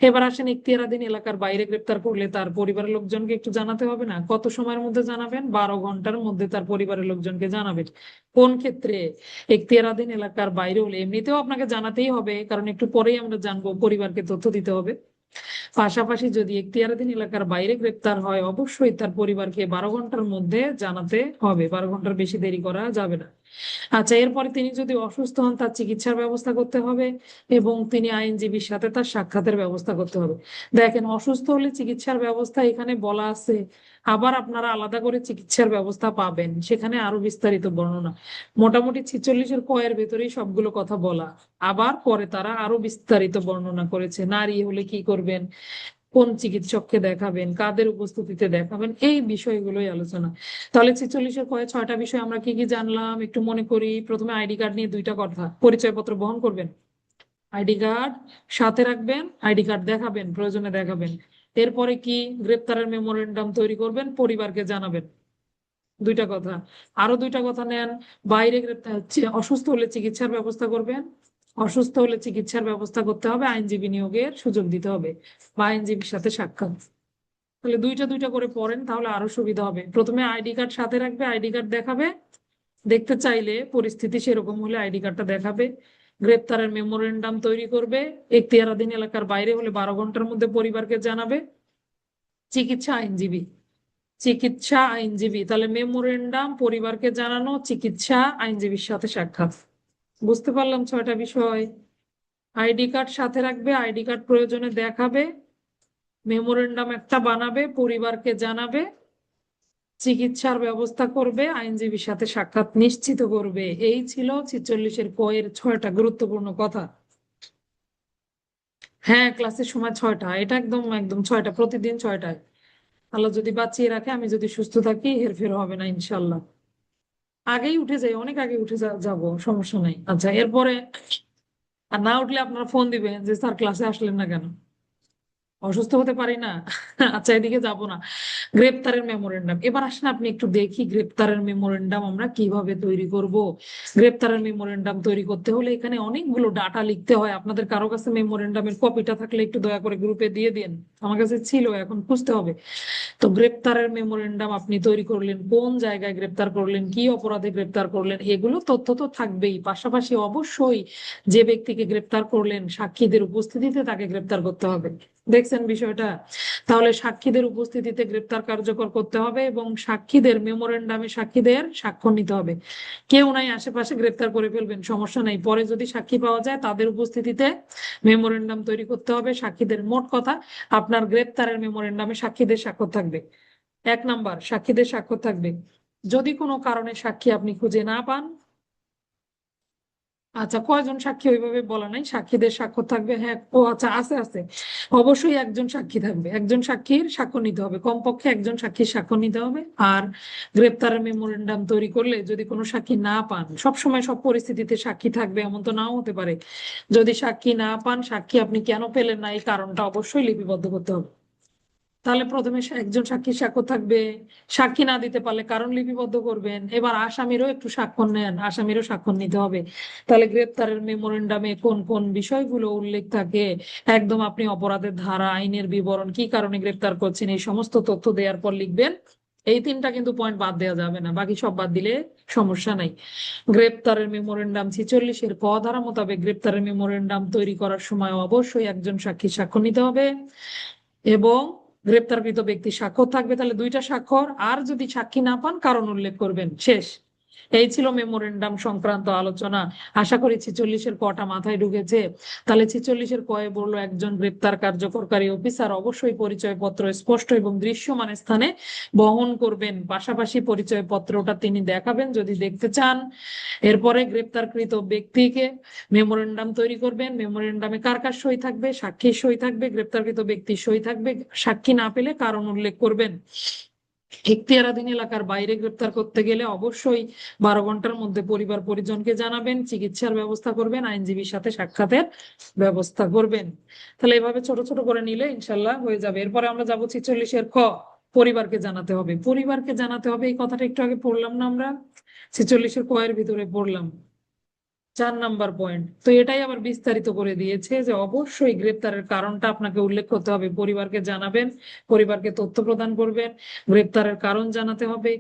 এবার আসেন, এখতিয়ারাধীন এলাকার বাইরে গ্রেপ্তার করলে তার পরিবারের লোকজনকে একটু জানাতে হবে না? কত সময়ের মধ্যে জানাবেন? 12 ঘন্টার মধ্যে তার পরিবারের লোকজনকে জানাবেন। কোন ক্ষেত্রে? এখতিয়ারাধীন এলাকার বাইরে হলে এমনিতেও আপনাকে জানাতেই হবে, কারণ একটু পরেই আমরা জানবো পরিবারকে তথ্য দিতে হবে। পাশাপাশি যদি এখতিয়ারাধীন এলাকার বাইরে গ্রেপ্তার হয়, অবশ্যই তার পরিবারকে 12 ঘন্টার মধ্যে জানাতে হবে, 12 ঘন্টার বেশি দেরি করা যাবে না। আচ্ছা, এরপরে তিনি যদি অসুস্থ হন, তার চিকিৎসার ব্যবস্থা করতে হবে এবং তিনি আইনজীবীর সাথে তার সাক্ষাতের ব্যবস্থা করতে হবে। দেখেন, অসুস্থ হলে চিকিৎসার ব্যবস্থা এখানে বলা আছে, আবার আপনারা আলাদা করে চিকিৎসার ব্যবস্থা পাবেন, সেখানে আরো বিস্তারিত বর্ণনা। মোটামুটি 46-এর কয়ের ভেতরেই সবগুলো কথা বলা। আবার পরে তারা আরো বিস্তারিত বর্ণনা করেছে, নারী হলে কি করবেন, কোন চিকিৎসককে দেখাবেন, কাদের উপস্থিতিতে দেখাবেন, এই বিষয়গুলোই আলোচনা। তাহলে 46-এর কয়ে 6টা বিষয় আমরা কি কি জানলাম একটু মনে করি। প্রথমে আইডি কার্ড নিয়ে 2টা কথা, পরিচয়পত্র বহন করবেন, আইডি কার্ড সাথে রাখবেন, আইডি কার্ড দেখাবেন, প্রয়োজনে দেখাবেন। এরপরে কি? গ্রেপ্তারের মেমোরেন্ডাম তৈরি করবেন, পরিবারকে জানাবেন। 2টা কথা। আরো 2টা কথা নেন, বাইরে অসুস্থ হলে চিকিৎসার ব্যবস্থা করবেন, অসুস্থ হলে চিকিৎসার ব্যবস্থা করতে হবে, আইনজীবী নিয়োগের সুযোগ দিতে হবে বা আইনজীবীর সাথে সাক্ষাৎ। তাহলে 2টা করে পড়েন, তাহলে আরো সুবিধা হবে। প্রথমে আইডি কার্ড সাথে রাখবে, আইডি কার্ড দেখাবে, দেখতে চাইলে পরিস্থিতি সেরকম হলে আইডি কার্ডটা দেখাবে। গ্রেপ্তারের মেমোরেন্ডাম তৈরি করবে, এখতিয়ারাধীন এলাকার বাইরে হলে 12 ঘন্টার মধ্যে পরিবারকে জানাবে। চিকিৎসা আইনজীবী, চিকিৎসা আইনজীবী, তাহলে মেমোরেন্ডাম, পরিবারকে জানানো, চিকিৎসা আইনজীবীর সাথে সাক্ষাৎ। বুঝতে পারলাম 6টা বিষয়। আইডি কার্ড সাথে রাখবে, আইডি কার্ড প্রয়োজনে দেখাবে, মেমোরেন্ডাম একটা বানাবে, পরিবারকে জানাবে, চিকিৎসার ব্যবস্থা করবে, আইনজীবীর সাথে সাক্ষাৎ নিশ্চিত করবে। এই ছিল 46-এর কয়ের 6টা গুরুত্বপূর্ণ কথা। হ্যাঁ, ক্লাসের সময় 6টা, এটা একদম একদম 6টা, প্রতিদিন 6টায়। আল্লাহ যদি বাঁচিয়ে রাখে, আমি যদি সুস্থ থাকি, হেরফের হবে না ইনশাল্লাহ। আগেই উঠে যাই, অনেক আগে উঠে যাবো, সমস্যা নাই। আচ্ছা, এরপরে আর না উঠলে আপনারা ফোন দিবেন যে স্যার ক্লাসে আসলেন না কেন, অসুস্থ হতে পারি না। আচ্ছা, এদিকে যাব না। গ্রেপ্তারের মেমোরেন্ডাম, এবার আসেন আপনি একটু দেখি গ্রেপ্তারের মেমোরেন্ডাম আমরা কিভাবে তৈরি করব। গ্রেপ্তারের মেমোরেন্ডাম তৈরি করতে হলে এখানে অনেকগুলো ডাটা লিখতে হয়। আপনাদের কারো কাছে মেমোরেন্ডামের কপিটা থাকলে একটু দয়া করে গ্রুপে দিয়ে দিন, আমার কাছে ছিল, এখন খুঁজতে হবে। তো গ্রেপ্তারের মেমোরেন্ডাম আপনি তৈরি করলেন, কোন জায়গায় গ্রেপ্তার করলেন, কি অপরাধে গ্রেপ্তার করলেন, এগুলো তথ্য তো থাকবেই। পাশাপাশি অবশ্যই যে ব্যক্তিকে গ্রেপ্তার করলেন, সাক্ষীদের উপস্থিতিতে তাকে গ্রেপ্তার করতে হবে। দেখছেন বিষয়টা? তাহলে সাক্ষীদের উপস্থিতিতে গ্রেপ্তার কার্যকর করতে হবে এবং সাক্ষীদের মেমোরেন্ডামে সাক্ষীদের স্বাক্ষর নিতে হবে। কেউ নাই আশেপাশে, গ্রেপ্তার করে ফেলবেন, সমস্যা নাই, পরে যদি সাক্ষী পাওয়া যায় তাদের উপস্থিতিতে মেমোরেন্ডাম তৈরি করতে হবে সাক্ষীদের। মোট কথা, আপনার গ্রেপ্তারের মেমোরেন্ডামে সাক্ষীদের স্বাক্ষর থাকবে। 1 নাম্বার, সাক্ষীদের স্বাক্ষর থাকবে। যদি কোনো কারণে সাক্ষী আপনি খুঁজে না পান, আচ্ছা কয়জন সাক্ষী ওইভাবে বলা নাই, সাক্ষীদের স্বাক্ষর থাকবে। হ্যাঁ, ও আচ্ছা, আছে আছে, অবশ্যই একজন সাক্ষী থাকবে, একজন সাক্ষীর স্বাক্ষর নিতে হবে, কমপক্ষে একজন সাক্ষীর স্বাক্ষর নিতে হবে। আর গ্রেপ্তারের মেমোরেন্ডাম তৈরি করলে যদি কোনো সাক্ষী না পান, সব সময় সব পরিস্থিতিতে সাক্ষী থাকবে এমন তো নাও হতে পারে, যদি সাক্ষী না পান, সাক্ষী আপনি কেন পেলেন না এই কারণটা অবশ্যই লিপিবদ্ধ করতে হবে। তাহলে প্রথমে একজন সাক্ষীর স্বাক্ষর থাকবে, সাক্ষী না দিতে পারলে কারণ লিপিবদ্ধ করবেন। এবার আসামিরও একটু স্বাক্ষর নেন, আসামিরও স্বাক্ষর নিতে হবে। তাহলে গ্রেপ্তারের মেমোরেন্ডামে কোন কোন বিষয়গুলো উল্লেখ থাকে, একদম আপনি অপরাধের ধারা, আইনের বিবরণ, কি কারণে গ্রেপ্তার করছেন, এই সমস্ত তথ্য দেওয়ার পর লিখবেন। এই 3টা কিন্তু পয়েন্ট বাদ দেওয়া যাবে না, বাকি সব বাদ দিলে সমস্যা নাই। গ্রেপ্তারের মেমোরেন্ডাম 46-এর ক ধারা মোতাবেক গ্রেপ্তারের মেমোরেন্ডাম তৈরি করার সময় অবশ্যই একজন সাক্ষীর স্বাক্ষর নিতে হবে এবং গ্রেপ্তারকৃত ব্যক্তি স্বাক্ষর থাকবে। তাহলে 2টা স্বাক্ষর, আর যদি সাক্ষী না পান কারণ উল্লেখ করবেন, শেষ। এই ছিল মেমোরেন্ডাম সংক্রান্ত আলোচনা। আশা করি 46-এর কটা মাথায় ঢুকেছে। তাহলে 46-এর কয়ে বললো, একজন গ্রেপ্তার কার্যকরকারী অফিসার অবশ্যই পরিচয়পত্র স্পষ্ট এবং দৃশ্যমান স্থানে বহন করবেন, পাশাপাশি পরিচয়পত্রটা তিনি দেখাবেন যদি দেখতে চান। এরপরে গ্রেপ্তারকৃত ব্যক্তিকে মেমোরেন্ডাম তৈরি করবেন, মেমোরেন্ডামে কার কার সই থাকবে, সাক্ষীর সই থাকবে, গ্রেপ্তারকৃত ব্যক্তির সই থাকবে, সাক্ষী না পেলে কারণ উল্লেখ করবেন। এখতিয়ারাধীন এলাকার বাইরে গ্রেপ্তার করতে গেলে অবশ্যই 12 ঘন্টার মধ্যে পরিবার পরিজনকে জানাবেন, চিকিৎসার ব্যবস্থা করবেন, আইনজীবীর সাথে সাক্ষাতের ব্যবস্থা করবেন। তাহলে এভাবে ছোট ছোট করে নিলে ইনশাল্লাহ হয়ে যাবে। এরপরে আমরা যাবো 46-এর খ, পরিবারকে জানাতে হবে। পরিবারকে জানাতে হবে, এই কথাটা একটু আগে পড়লাম না আমরা, 46-এর ক এর ভিতরে পড়লাম। 4 নাম্বার পয়েন্ট, তো এটাই আবার বিস্তারিত করে দিয়েছে যে অবশ্যই গ্রেপ্তারের কারণটা আপনাকে উল্লেখ করতে হবে, পরিবারকে জানাবেন, পরিবারকে তথ্য প্রদান করবেন, গ্রেপ্তারের কারণ জানাতে হবে,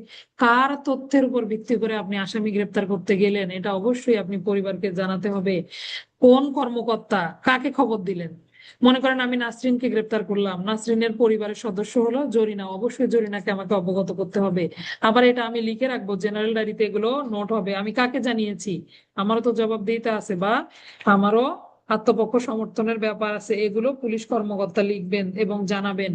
কার তথ্যের উপর ভিত্তি করে আপনি আসামি গ্রেপ্তার করতে গেলেন এটা অবশ্যই আপনি পরিবারকে জানাতে হবে, কোন কর্মকর্তা কাকে খবর দিলেন। মনে করেন আমি নাসরিনকে গ্রেপ্তার করলাম, নাসরিনের পরিবারের সদস্য হলো জরিনা, অবশ্যই জরিনাকে আমাকে অবগত করতে হবে। আবার এটা আমি লিখে রাখবো, জেনারেল ডায়েরিতে এগুলো নোট হবে, আমি কাকে জানিয়েছি, আমারও তো জবাবদিহিতা আছে, বা আমারও আত্মপক্ষ সমর্থনের ব্যাপার আছে, এগুলো পুলিশ কর্মকর্তা লিখবেন এবং জানাবেন।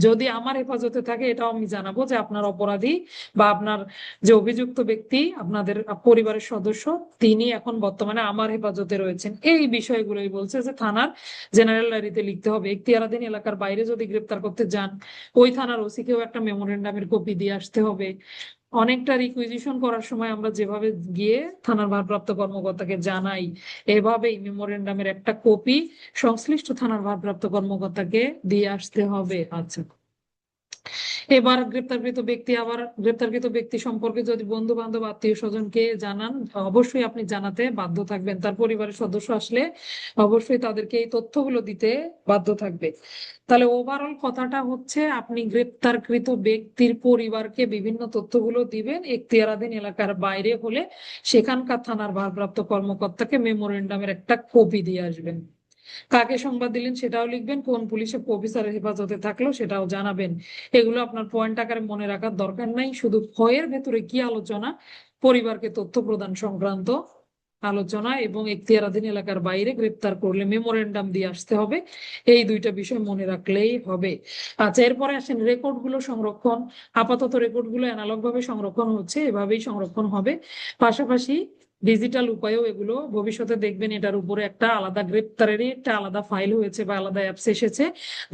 যদি আমার হেফাজতে থাকে এটাও আমি জানাবো যে আপনার অপরাধী বা আপনার যে অভিযুক্ত ব্যক্তি আপনাদের পরিবারের সদস্য, তিনি এখন বর্তমানে আমার হেফাজতে রয়েছেন। এই বিষয়গুলোই বলছে যে থানার জেনারেল ডায়েরিতে লিখতে হবে। এখতিয়ারাধীন এলাকার বাইরে যদি গ্রেপ্তার করতে যান, ওই থানার ওসিকেও একটা মেমোরেন্ডামের কপি দিয়ে আসতে হবে। অনেকটা রিকুইজিশন করার সময় আমরা যেভাবে গিয়ে থানার ভারপ্রাপ্ত কর্মকর্তাকে জানাই, এভাবেই মেমোরেন্ডামের একটা কপি সংশ্লিষ্ট থানার ভারপ্রাপ্ত কর্মকর্তাকে দিয়ে আসতে হবে। আচ্ছা, এবার গ্রেপ্তারকৃত ব্যক্তি সম্পর্কে যদি বন্ধু বান্ধব আত্মীয় স্বজনকে জানান, অবশ্যই আপনি জানাতে বাধ্য থাকবেন। তার পরিবারের সদস্য আসলে অবশ্যই তাদেরকে এই তথ্যগুলো দিতে বাধ্য থাকবে। তাহলে ওভারঅল কথাটা হচ্ছে আপনি গ্রেপ্তারকৃত ব্যক্তির পরিবারকে বিভিন্ন তথ্যগুলো দিবেন, এখতিয়ারাধীন এলাকার বাইরে হলে সেখানকার থানার ভারপ্রাপ্ত কর্মকর্তাকে মেমোরেন্ডামের একটা কপি দিয়ে আসবেন। কাকে সংবাদ দিলেন সেটাও লিখবেন, কোন পুলিশে অফিসারের হেফাজতে থাকলো সেটাও জানাবেন। এগুলো আপনার পয়েন্ট আকারে মনে রাখার দরকার নাই, শুধু ভয়ের ভেতরে কি আলোচনা, পরিবারকে তথ্য প্রদান সংক্রান্ত আলোচনা এবং এখতিয়ারাধীন এলাকার বাইরে গ্রেপ্তার করলে মেমোরেন্ডাম দিয়ে আসতে হবে, এই দুইটা বিষয় মনে রাখলেই হবে। আচ্ছা, এরপরে আসেন রেকর্ড গুলো সংরক্ষণ। আপাতত রেকর্ড গুলো অ্যানালগ ভাবে সংরক্ষণ হচ্ছে, এভাবেই সংরক্ষণ হবে। পাশাপাশি ডিজিটাল উপায়েও এগুলো ভবিষ্যতে দেখবেন, এটার উপরে একটা আলাদা গ্রেপ্তারেরই একটা আলাদা ফাইল হয়েছে বা আলাদা অ্যাপস এসেছে,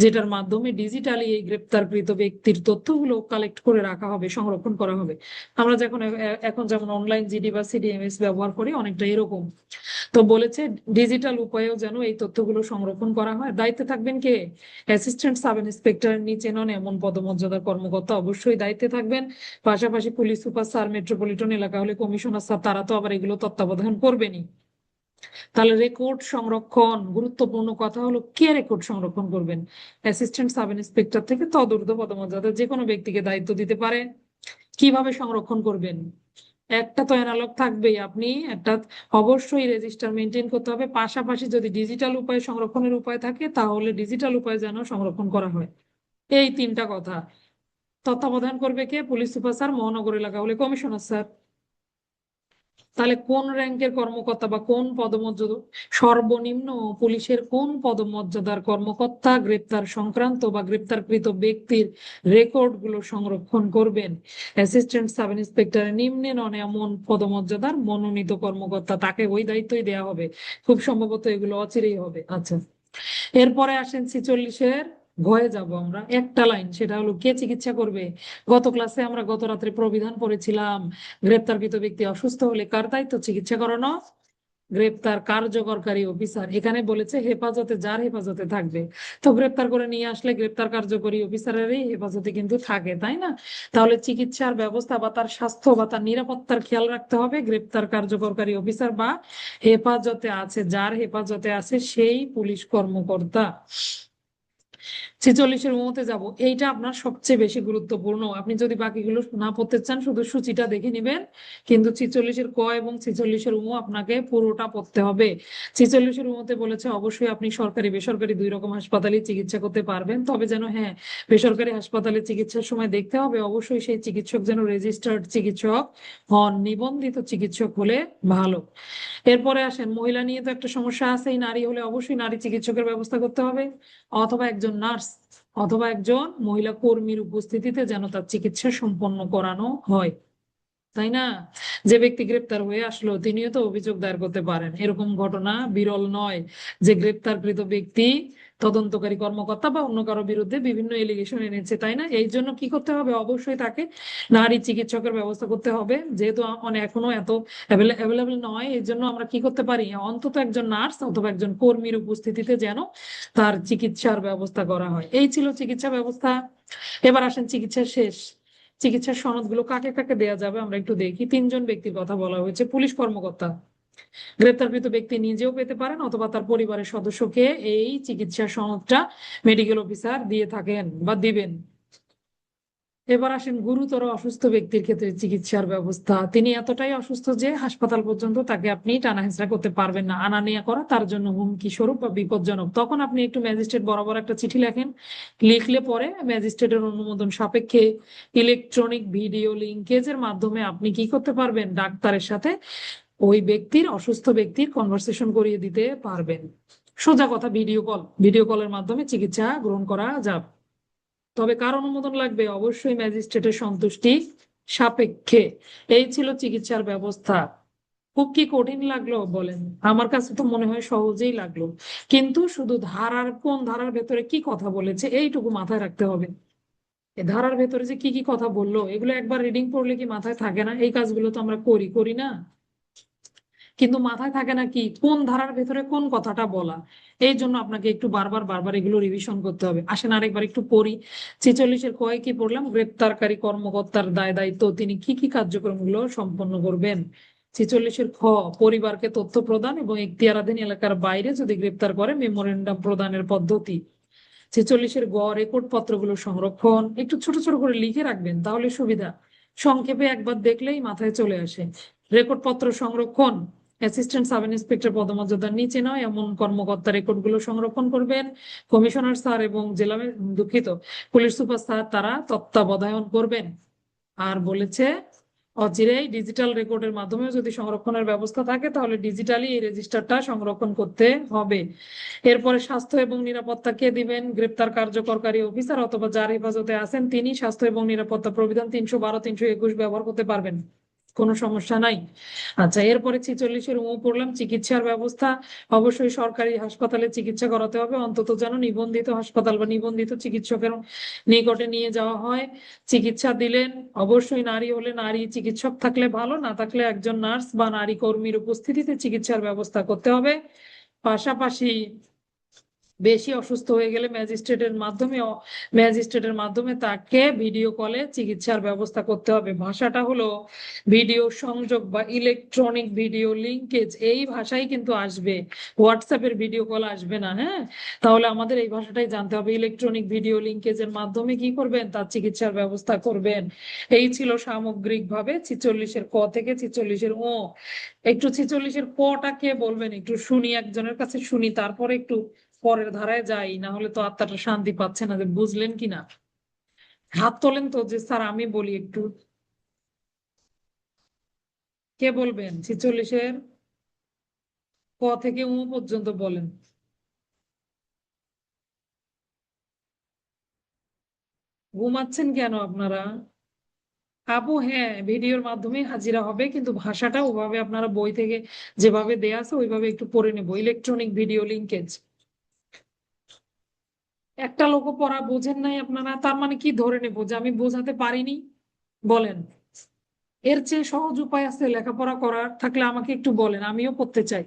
যেটার মাধ্যমে ডিজিটালি এই গ্রেপ্তারকৃত ব্যক্তির তথ্যগুলো কালেক্ট করে রাখা হবে, সংরক্ষণ করা হবে। আমরা যখন এখন যেমন অনলাইন জিডি বা সিডিএমএস ব্যবহার করি, অনেকটা এরকম। তো বলেছে ডিজিটাল উপায়েও যেন এই তথ্যগুলো সংরক্ষণ করা হয়। দায়িত্বে থাকবেন কে? অ্যাসিস্ট্যান্ট সাব ইন্সপেক্টরের নিচে নন এমন পদমর্যাদার কর্মকর্তা অবশ্যই দায়িত্বে থাকবেন। পাশাপাশি পুলিশ সুপার স্যার, মেট্রোপলিটন এলাকা হলে কমিশনার স্যার, তারা তো আবার এগুলো তত্ত্বাবধান করবেনই। তাহলে রেকর্ড সংরক্ষণ, গুরুত্বপূর্ণ কথা হলো কে রেকর্ড সংরক্ষণ করবেন? অ্যাসিস্ট্যান্ট সাব ইন্সপেক্টর থেকে তদূর্ধ্ব পদমর্যাদার যে কোনো ব্যক্তিকে দায়িত্ব দিতে পারে। কিভাবে সংরক্ষণ করবেন? একটা তো অ্যানালগ থাকবেই, আপনি একটা অবশ্যই রেজিস্টার মেনটেন করতে হবে। পাশাপাশি যদি ডিজিটাল উপায়ে সংরক্ষণের উপায় থাকে তাহলে ডিজিটাল উপায়ে যেন সংরক্ষণ করা হয়। এই তিনটা কথা। তত্ত্বাবধান করবে কে? পুলিশ সুপার স্যার, মহানগর এলাকা হলে কমিশনার স্যার। তাহলে কোন র্যাঙ্কের কর্মকর্তা বা কোন পদমর্যাদা, সর্বনিম্ন পুলিশের কোন পদমর্যাদার কর্মকর্তা গ্রেপ্তার সংক্রান্ত বা গ্রেপ্তারকৃত ব্যক্তির রেকর্ড গুলো সংরক্ষণ করবেন? অ্যাসিস্ট্যান্ট সাব ইন্সপেক্টরের নিম্নে নন এমন পদমর্যাদার মনোনীত কর্মকর্তা, তাকে ওই দায়িত্বই দেওয়া হবে। খুব সম্ভবত এগুলো অচিরেই হবে। আচ্ছা, এরপরে আসেন 46-এর ভয়ে যাব আমরা, একটা লাইন, সেটা হলো কে চিকিৎসা করবে। গত ক্লাসে আমরা গত রাত্রে প্রবিধান পড়েছিলাম, গ্রেপ্তারকৃত ব্যক্তি অসুস্থ হলে কার দায়িত্ব চিকিৎসা করানো? গ্রেপ্তার কার্যকরকারী অফিসার। এখানে বলেছে হেফাজতে, যার হেফাজতে থাকবে। তো গ্রেপ্তার করে নিয়ে আসলে গ্রেপ্তার কার্যকরী অফিসারেরই হেফাজতে কিন্তু থাকে, তাই না? তাহলে চিকিৎসার ব্যবস্থা বা তার স্বাস্থ্য বা তার নিরাপত্তার খেয়াল রাখতে হবে গ্রেপ্তার কার্যকরকারী অফিসার বা হেফাজতে আছে, যার হেফাজতে আছে সেই পুলিশ কর্মকর্তা। 46-এর মতে যাব, এইটা আপনার সবচেয়ে বেশি গুরুত্বপূর্ণ। আপনি যদি বাকিগুলো না পড়তে চান শুধু সূচিটা দেখে নিবেন, কিন্তু 46-এর ক এবং 46-এর আপনাকে পুরোটা পড়তে হবে। 46-এর মতে বলেছে অবশ্যই আপনি সরকারি বেসরকারি দুই রকম হাসপাতালে চিকিৎসা করতে পারবেন, তবে যেন হ্যাঁ, বেসরকারি হাসপাতালে চিকিৎসার সময় দেখতে হবে অবশ্যই সেই চিকিৎসক যেন রেজিস্টার্ড চিকিৎসক হন, নিবন্ধিত চিকিৎসক হলে ভালো। এরপরে আসেন মহিলা নিয়ে তো একটা সমস্যা আছে, নারী হলে অবশ্যই নারী চিকিৎসকের ব্যবস্থা করতে হবে, অথবা একজন নার্স অথবা একজন মহিলা কর্মীর উপস্থিতিতে যেন তার চিকিৎসা সম্পন্ন করানো হয়, তাই না? যে ব্যক্তি গ্রেপ্তার হয়ে আসলো তিনিও তো অভিযোগ দায়ের করতে পারেন, এরকম ঘটনা বিরল নয় যে গ্রেপ্তারকৃত ব্যক্তি তদন্তকারী কর্মকর্তা বা অন্য কারো বিরুদ্ধে বিভিন্ন এলিগেশন এনেছে, তাই না? এই জন্য কি করতে হবে? অবশ্যই তাকে নারী চিকিৎসকের ব্যবস্থা করতে হবে। যেহেতু মানে এখনো এত অ্যাভেলেবেল নয়, এই জন্য আমরা কি করতে পারি, অন্তত একজন নার্স অথবা একজন কর্মীর উপস্থিতিতে যেন তার চিকিৎসার ব্যবস্থা করা হয়। এই ছিল চিকিৎসা ব্যবস্থা। এবার আসেন চিকিৎসা শেষ, চিকিৎসার সনদগুলো কাকে কাকে দেয়া যাবে আমরা একটু দেখি। 3 জন ব্যক্তির কথা বলা হয়েছে। পুলিশ কর্মকর্তা, গ্রেপ্তারকৃত ব্যক্তি নিজেও পেতে পারেন অথবা তার পরিবারের সদস্যকে এই চিকিৎসা সনদটা মেডিকেল অফিসার দিয়ে থাকেন বা দিবেন। এবার আসেন গুরুতর অসুস্থ ব্যক্তির ক্ষেত্রে চিকিৎসার ব্যবস্থা। তিনি এতটাই অসুস্থ যে হাসপাতাল পর্যন্ত তাকে আপনি টানা হেঁচড়া করতে পারবেন না, আনা নেওয়া করা তার জন্য হুমকি স্বরূপ বা বিপজ্জনক। তখন আপনি একটু ম্যাজিস্ট্রেট বরাবর একটা চিঠি লেখেন, লিখলে পরে ম্যাজিস্ট্রেটের অনুমোদন সাপেক্ষে ইলেকট্রনিক ভিডিও লিঙ্কেজের মাধ্যমে আপনি কি করতে পারবেন, ডাক্তারের সাথে ওই ব্যক্তির, অসুস্থ ব্যক্তির কনভারসেশন করিয়ে দিতে পারবেন। সোজা কথা, ভিডিও কলের মাধ্যমে চিকিৎসা গ্রহণ করা যাবে। তবে কার অনুমোদন লাগবে? অবশ্যই ম্যাজিস্ট্রেটের সন্তুষ্টি সাপেক্ষে। এই ছিল চিকিৎসার ব্যবস্থা। খুব কি কঠিন লাগলো বলেন? আমার কাছে তো মনে হয় সহজেই লাগলো, কিন্তু শুধু কোন ধারার ভেতরে কি কথা বলেছে এইটুকু মাথায় রাখতে হবে। এই ধারার ভেতরে যে কি কি কথা বললো এগুলো একবার রিডিং পড়লে কি মাথায় থাকে না? এই কাজগুলো তো আমরা করি করি না? কিন্তু মাথায় থাকে না কি কোন ধারার ভেতরে কোন কথাটা বলা। এই জন্য আপনাকে একটু বারবার বারবার এগুলো রিভিশন করতে হবে। আসেন আরেকবার একটু পড়ি। 46-এর কয়ে কি পড়লাম? গ্রেপ্তারকারী কর্মকর্তার দায় দায়িত্ব, তিনি কি কি কার্যক্রমগুলো সম্পন্ন করবেন। 46-এর খ, পরিবারকে তথ্য প্রদান এবং এখতিয়ারাধীন এলাকার বাইরে যদি গ্রেপ্তার করে মেমোরেন্ডাম প্রদানের পদ্ধতি। 46-এর গ, রেকর্ড পত্রগুলো সংরক্ষণ। একটু ছোট ছোট করে লিখে রাখবেন তাহলে সুবিধা, সংক্ষেপে একবার দেখলেই মাথায় চলে আসে। রেকর্ড পত্র সংরক্ষণ, অ্যাসিস্ট্যান্ট সাব ইন্সপেক্টর পদমর্যাদার নিচে নয় এমন কর্মকর্তা রেকর্ড গুলো সংরক্ষণ করবেন। কমিশনার স্যার এবং জেলা দুঃখিত, পুলিশ সুপার স্যার তারা তত্ত্বাবধান করবেন। আর বলেছে অচিরেই ডিজিটাল রেকর্ডের মাধ্যমে যদি সংরক্ষণের ব্যবস্থা থাকে তাহলে ডিজিটালি এই রেজিস্টারটা সংরক্ষণ করতে হবে। এরপরে স্বাস্থ্য এবং নিরাপত্তা কে দিবেন? গ্রেপ্তার কার্যকরকারী অফিসার অথবা যার হেফাজতে আছেন তিনি স্বাস্থ্য এবং নিরাপত্তা প্রবিধান 312, 321 ব্যবহার করতে পারবেন, কোনো সমস্যা নাই। আচ্ছা, এরপরে 46-এর পড়লাম চিকিৎসার ব্যবস্থা। অবশ্যই সরকারি হাসপাতালে চিকিৎসা করাতে হবে, অন্তত যেন নিবন্ধিত হাসপাতাল বা নিবন্ধিত চিকিৎসকের নিকটে নিয়ে যাওয়া হয়। চিকিৎসা দিলেন অবশ্যই নারী হলে নারী চিকিৎসক থাকলে ভালো, না থাকলে একজন নার্স বা নারী কর্মীর উপস্থিতিতে চিকিৎসার ব্যবস্থা করতে হবে। পাশাপাশি বেশি অসুস্থ হয়ে গেলে ম্যাজিস্ট্রেটের মাধ্যমে তাকে ভিডিও কলে চিকিৎসার ব্যবস্থা করতে হবে। ভাষাটা হলো ভিডিও সংযোগ বা ইলেকট্রনিক ভিডিও লিঙ্কেজ, এই ভাষাই কিন্তু আসবে, হোয়াটসঅ্যাপের ভিডিও কল আসবে না। হ্যাঁ, তাহলে আমাদের এই ভাষাটাই জানতে হবে। ইলেকট্রনিক ভিডিও লিঙ্কেজের মাধ্যমে কি করবেন? তার চিকিৎসার ব্যবস্থা করবেন। এই ছিল সামগ্রিকভাবে 46-এর ক থেকে 46-এর ও। একটু 46-এর কটা কে বলবেন? একটু শুনি, একজনের কাছে শুনি, তারপরে একটু পরের ধারায় যাই, না হলে তো আত্মাটা শান্তি পাচ্ছে না যে বুঝলেন কিনা। হাত তোলেন তো যে স্যার আমি বলি একটু। কে বলবেন? 46-এর ক থেকে পর্যন্ত বলেন। ঘুমাচ্ছেন কেন আপনারা? আপু হ্যাঁ, ভিডিওর মাধ্যমে হাজিরা হবে, কিন্তু ভাষাটা ওভাবে আপনারা বই থেকে যেভাবে দেয়া আছে ওইভাবে একটু পড়ে নেবো। ইলেকট্রনিক ভিডিও লিঙ্কেজ, একটা লোকও পড়া বোঝেন নাই আপনারা, তার মানে কি ধরে নেবো যে আমি বোঝাতে পারিনি? বলেন, এর চেয়ে সহজ উপায় আছে লেখাপড়া করার? থাকলে আমাকে একটু বলেন, আমিও করতে চাই।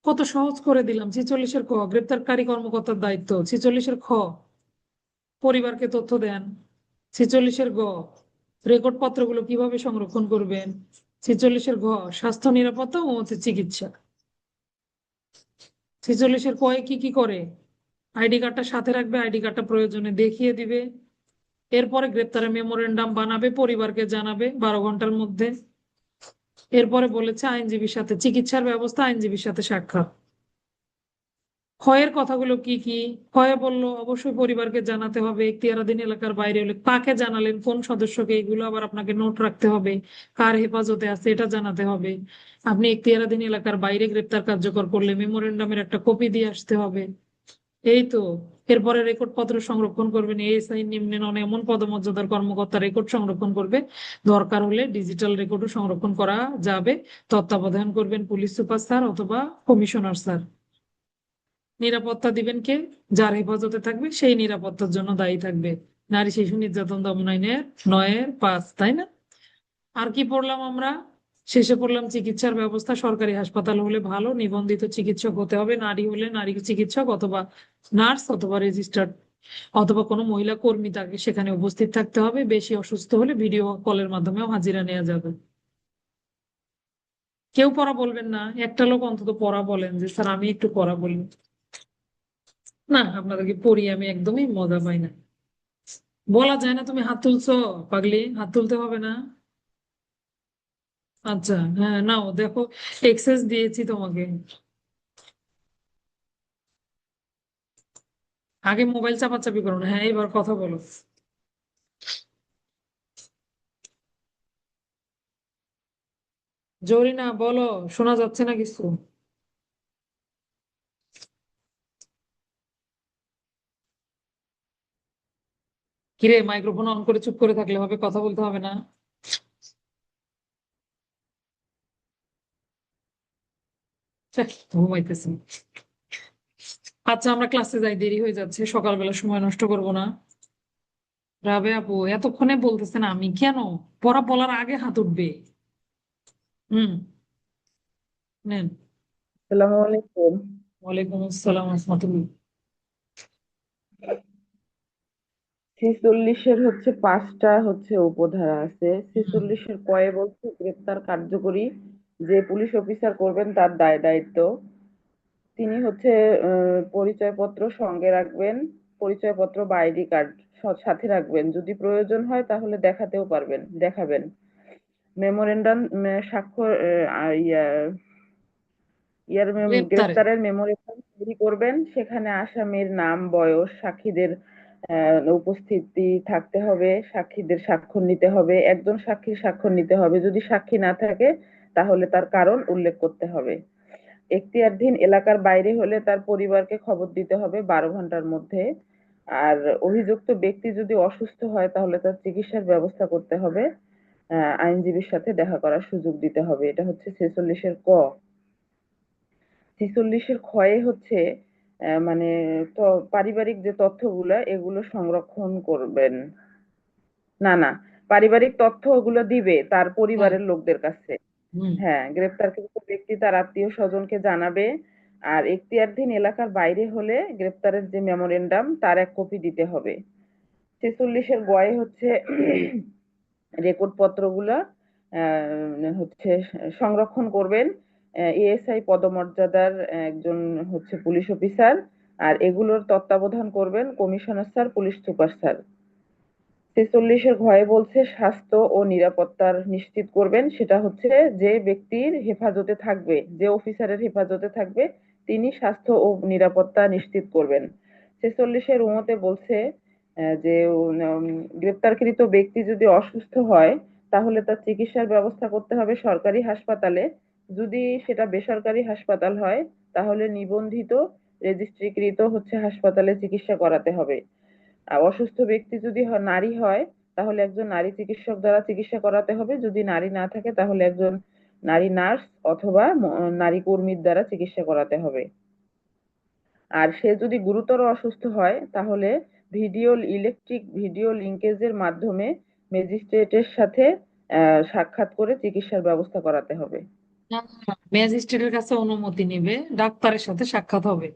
কত সহজ করে দিলাম। 46-এর ক, গ্রেপ্তারকারী কর্মকর্তার দায়িত্ব। 46-এর খ, পরিবারকে তথ্য দেন। 46-এর গ, রেকর্ড পত্রগুলো কিভাবে সংরক্ষণ করবেন। 46-এর ঘ, স্বাস্থ্য নিরাপত্তা ও চিকিৎসা। 46-এর কয়ে কি কি করে? আইডি কার্ডটা সাথে রাখবে, আইডি কার্ডটা প্রয়োজনে দেখিয়ে দিবে। এরপরে গ্রেপ্তারের মেমোরেন্ডাম বানাবে, পরিবারকে জানাবে 12 ঘন্টার মধ্যে। এরপরে বলেছে আইনজীবীর সাথে চিকিৎসার ব্যবস্থা, আইনজীবীর সাথে সাক্ষাৎ। ক্ষয়ের কথাগুলো কি কি? ক্ষয়ে বললো অবশ্যই পরিবারকে জানাতে হবে, এখতিয়ারাধীন এলাকার বাইরে হলে কাকে জানালেন, কোন সদস্যকে, এগুলো আবার আপনাকে নোট রাখতে হবে। কার হেফাজতে আছে এটা জানাতে হবে। আপনি এখতিয়ারাধীন এলাকার বাইরে গ্রেপ্তার কার্যকর করলে মেমোরেন্ডামের একটা কপি দিয়ে আসতে হবে। এই তো। এরপরে রেকর্ড পত্র সংরক্ষণ করবেন, এএসআই নিম্নে নন এমন পদমর্যাদার কর্মকর্তা রেকর্ড সংরক্ষণ করবে। দরকার হলে ডিজিটাল রেকর্ডও সংরক্ষণ করা যাবে। তত্ত্বাবধান করবেন পুলিশ সুপার স্যার অথবা কমিশনার স্যার। নিরাপত্তা দিবেন কে? যার হেফাজতে থাকবে সেই নিরাপত্তার জন্য দায়ী থাকবে। নারী শিশু নির্যাতন দমন আইনের 9-এর 5, তাই না? আর কি পড়লাম আমরা? শেষে পড়লাম চিকিৎসার ব্যবস্থা। সরকারি হাসপাতাল হলে ভালো, নিবন্ধিত চিকিৎসক হতে হবে, নারী হলে নারী চিকিৎসক অথবা নার্স অথবা রেজিস্টার্ড অথবা কোনো মহিলা কর্মী তাকে সেখানে উপস্থিত থাকতে হবে। বেশি অসুস্থ হলে ভিডিও কলের মাধ্যমেও হাজিরা নেওয়া যাবে। কেউ পড়া বলবেন না? একটা লোক অন্তত পড়া বলেন যে স্যার আমি একটু পড়া বলি। না, আপনাদেরকে পড়ি আমি একদমই মজা পাই না। বলা যায় না তুমি হাত তুলছো? পাগলি, হাত তুলতে হবে না। আচ্ছা, হ্যাঁ নাও দেখো, এক্সেস দিয়েছি তোমাকে। আগে মোবাইল চাপাচাপি করো না, হ্যাঁ এবার কথা বলো। জরিনা বলো, শোনা যাচ্ছে না কিছু। কিরে, মাইক্রোফোন অন করে চুপ করে থাকলে হবে? কথা বলতে হবে না? ছ্যাঃ, ঘুমাইতেছি। আচ্ছা আমরা ক্লাসে যাই, দেরি হয়ে যাচ্ছে, সকালবেলা সময় নষ্ট করব না। রাবে আপু এতক্ষণে বলতেছেন আমি কেন? পড়া বলার আগে হাত উঠবে। হুম, নেন। আসসালামু আলাইকুম। ওয়ালাইকুম আসসালাম রহমতুল্লাহ। 46-এর পাঁচটা উপধারা আছে। হুম, 46-এর কয়ে বলছে গ্রেপ্তার কার্যকরী যে পুলিশ অফিসার করবেন তার দায় দায়িত্ব। তিনি পরিচয়পত্র সঙ্গে রাখবেন, পরিচয়পত্র বা আইডি কার্ড সাথে রাখবেন, যদি প্রয়োজন হয় তাহলে দেখাতেও পারবেন, দেখাবেন। মেমোরেন্ডাম স্বাক্ষর গ্রেপ্তারে। গ্রেপ্তারের মেমোরেন্ডাম তৈরি করবেন, সেখানে আসামির নাম, বয়স, সাক্ষীদের উপস্থিতি থাকতে হবে, সাক্ষীদের স্বাক্ষর নিতে হবে, একজন সাক্ষীর স্বাক্ষর নিতে হবে, যদি সাক্ষী না থাকে তাহলে তার কারণ উল্লেখ করতে হবে। এখতিয়ারধীন এলাকার বাইরে হলে তার পরিবারকে খবর দিতে হবে 12 ঘন্টার মধ্যে। আর অভিযুক্ত ব্যক্তি যদি অসুস্থ হয় তাহলে তার চিকিৎসার ব্যবস্থা করতে হবে, আইনজীবীর সাথে দেখা করার সুযোগ দিতে হবে। এটা 46-এর ক। 46-এর ক্ষয়ে মানে তো পারিবারিক যে তথ্যগুলা এগুলো সংরক্ষণ করবেন। না না, পারিবারিক তথ্য ওগুলো দিবে তার হ্যাঁ। পরিবারের লোকদের কাছে। হুম। হ্যাঁ, গ্রেপ্তারকৃত ব্যক্তি তার আত্মীয় স্বজনকে জানাবে। আর এখতিয়ারধীন এলাকার বাইরে হলে গ্রেপ্তারের যে মেমোরেন্ডাম তার এক কপি দিতে হবে। 46-এর গয়ে রেকর্ড পত্রগুলা সংরক্ষণ করবেন এএসআই পদমর্যাদার একজন পুলিশ অফিসার। আর এগুলোর তত্ত্বাবধান করবেন commissioner sir, police super sir. 46-এর ঘয়ে বলছে স্বাস্থ্য ও নিরাপত্তার নিশ্চিত করবেন, সেটা যে ব্যক্তির হেফাজতে থাকবে, যে অফিসারের হেফাজতে থাকবে তিনি স্বাস্থ্য ও নিরাপত্তা নিশ্চিত করবেন। 46-এর উমতে বলছে যে গ্রেপ্তারকৃত ব্যক্তি যদি অসুস্থ হয় তাহলে তার চিকিৎসার ব্যবস্থা করতে হবে সরকারি হাসপাতালে। যদি সেটা বেসরকারি হাসপাতাল হয় তাহলে নিবন্ধিত রেজিস্ট্রিকৃত হাসপাতালে চিকিৎসা করাতে হবে। আর অসুস্থ ব্যক্তি যদি নারী হয় তাহলে একজন নারী চিকিৎসক দ্বারা চিকিৎসা করাতে হবে, যদি নারী না থাকে তাহলে একজন নারী নার্স অথবা নারী কর্মীর দ্বারা চিকিৎসা করাতে হবে। আর সে যদি গুরুতর অসুস্থ হয় তাহলে ইলেকট্রিক ভিডিও লিঙ্কেজের মাধ্যমে ম্যাজিস্ট্রেটের সাথে সাক্ষাৎ করে চিকিৎসার ব্যবস্থা করাতে হবে। ম্যাজিস্ট্রেটের কাছে অনুমতি নিবে, ডাক্তারের সাথে সাক্ষাৎ হবে,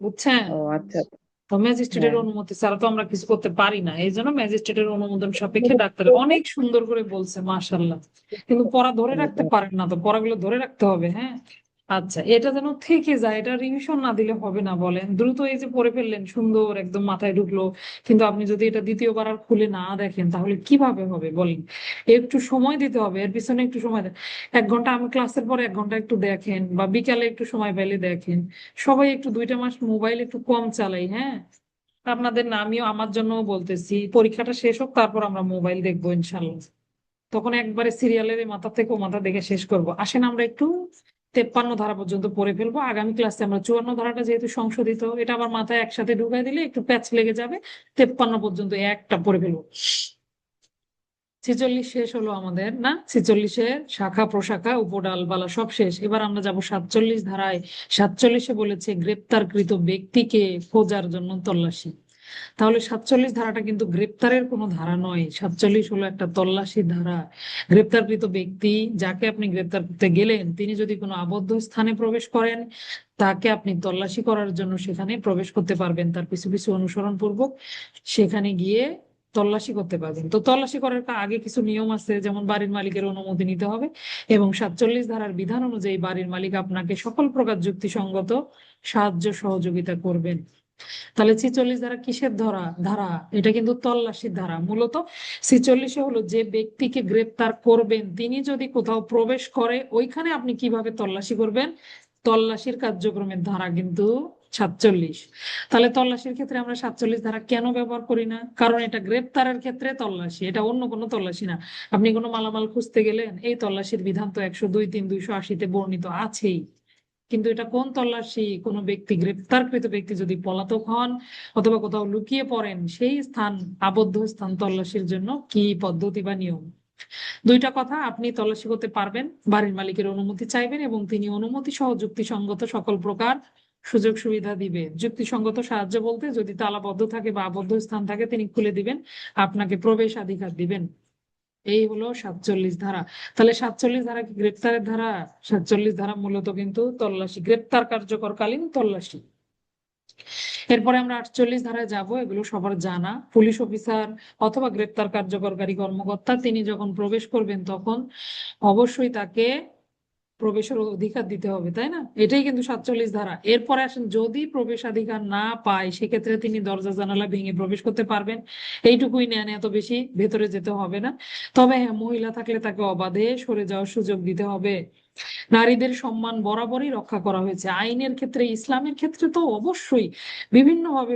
বুঝছেন? ও আচ্ছা। তো ম্যাজিস্ট্রেটের হ্যাঁ, অনুমতি ছাড়া তো আমরা কিছু করতে পারি না, এই জন্য ম্যাজিস্ট্রেটের অনুমোদন সাপেক্ষে ডাক্তার অনেক সুন্দর করে বলছে, মাশাল্লাহ। কিন্তু পড়া ধরে রাখতে পারেন না তো, পড়াগুলো ধরে রাখতে হবে, হ্যাঁ। আচ্ছা, এটা যেন থেকে যায়, এটা রিভিশন না দিলে হবে না বলেন? দ্রুত এই যে পড়ে ফেললেন, সুন্দর একদম মাথায় ঢুকলো, কিন্তু আপনি যদি এটা দ্বিতীয়বার আর খুলে না দেখেন তাহলে কিভাবে হবে বলেন? একটু সময় দিতে হবে, এর পিছনে একটু সময় দেন। 1 ঘন্টা, আমি ক্লাসের পরে 1 ঘন্টা একটু দেখেন, বা বিকালে একটু সময় পেলে দেখেন। সবাই একটু 2টা মাস মোবাইল একটু কম চালাই, হ্যাঁ। আপনাদের না, আমিও আমার জন্য বলতেছি, পরীক্ষাটা শেষ হোক তারপর আমরা মোবাইল দেখবো ইনশাল্লাহ। তখন একবারে সিরিয়ালের এই মাথা থেকে ও মাথা দেখে শেষ করব। আসেন আমরা একটু 53 ধারা পর্যন্ত পড়ে ফেলবো, আগামী ক্লাসে আমরা 54 ধারাটা যেহেতু সংশোধিত, এটা আমার মাথায় একসাথে ঢুকাই দিলে একটু প্যাচ লেগে যাবে। 53 পর্যন্ত একটা পড়ে ফেলবো। 46 শেষ হলো আমাদের, না? 46-এর শাখা প্রশাখা উপডালপালা সব শেষ, এবার আমরা যাব 47 ধারায়। 47-এ বলেছে গ্রেপ্তারকৃত ব্যক্তিকে খোঁজার জন্য তল্লাশি। তাহলে 47 ধারাটা কিন্তু গ্রেপ্তারের কোনো ধারা নয়, 47 হলো একটা তল্লাশি ধারা। গ্রেপ্তারকৃত ব্যক্তি, যাকে আপনি গ্রেপ্তার করতে গেলেন, তিনি যদি কোনো আবদ্ধ স্থানে প্রবেশ করেন, তাকে আপনি তল্লাশি করার জন্য সেখানে প্রবেশ করতে পারবেন, তার পিছু পিছু অনুসরণ পূর্বক সেখানে গিয়ে তল্লাশি করতে পারবেন। তো তল্লাশি করার আগে কিছু নিয়ম আছে, যেমন বাড়ির মালিকের অনুমতি নিতে হবে এবং 47 ধারার বিধান অনুযায়ী বাড়ির মালিক আপনাকে সকল প্রকার যুক্তিসঙ্গত সাহায্য সহযোগিতা করবেন। তাহলে 46 ধারা কিসের ধারা? এটা কিন্তু তল্লাশির ধারা। মূলত 46 হলো যে ব্যক্তিকে গ্রেপ্তার করবেন তিনি যদি কোথাও প্রবেশ করে ওইখানে আপনি কিভাবে তল্লাশি করবেন, তল্লাশির কার্যক্রমের ধারা কিন্তু 47। তাহলে তল্লাশির ক্ষেত্রে আমরা 47 ধারা কেন ব্যবহার করি না? কারণ এটা গ্রেপ্তারের ক্ষেত্রে তল্লাশি, এটা অন্য কোনো তল্লাশি না। আপনি কোনো মালামাল খুঁজতে গেলেন, এই তল্লাশির বিধান তো 102, 3, 280 বর্ণিত আছেই। কিন্তু এটা কোন তল্লাশি? কোনো ব্যক্তি, গ্রেপ্তারকৃত ব্যক্তি যদি পলাতক হন অথবা কোথাও লুকিয়ে পড়েন, সেই স্থান, আবদ্ধ স্থান তল্লাশির জন্য কি পদ্ধতি বা নিয়ম। দুইটা কথা, আপনি তল্লাশি করতে পারবেন, বাড়ির মালিকের অনুমতি চাইবেন এবং তিনি অনুমতি সহ যুক্তিসঙ্গত সকল প্রকার সুযোগ সুবিধা দিবে। যুক্তিসঙ্গত সাহায্য বলতে যদি তালাবদ্ধ থাকে বা আবদ্ধ স্থান থাকে তিনি খুলে দিবেন, আপনাকে প্রবেশাধিকার দিবেন। এই হলো 47 ধারা। তাহলে 47 ধারা কি গ্রেপ্তারের ধারা? 47 ধারা মূলত কিন্তু তল্লাশি, গ্রেপ্তার কার্যকরকালীন তল্লাশি। এরপরে আমরা 48 ধারায় যাব, এগুলো সবার জানা। পুলিশ অফিসার অথবা গ্রেপ্তার কার্যকরকারী কর্মকর্তা তিনি যখন প্রবেশ করবেন তখন অবশ্যই তাকে প্রবেশের অধিকার দিতে হবে, তাই না? এটাই কিন্তু 47 ধারা। এরপরে আসেন, যদি প্রবেশাধিকার না পায় সেক্ষেত্রে তিনি দরজা জানালা ভেঙে প্রবেশ করতে পারবেন। এইটুকুই নেন, এত বেশি ভেতরে যেতে হবে না। তবে হ্যাঁ, মহিলা থাকলে তাকে অবাধে সরে যাওয়ার সুযোগ দিতে হবে। নারীদের সম্মান বরাবরই রক্ষা করা হয়েছে আইনের ক্ষেত্রে, ইসলামের ক্ষেত্রে তো অবশ্যই বিভিন্নভাবে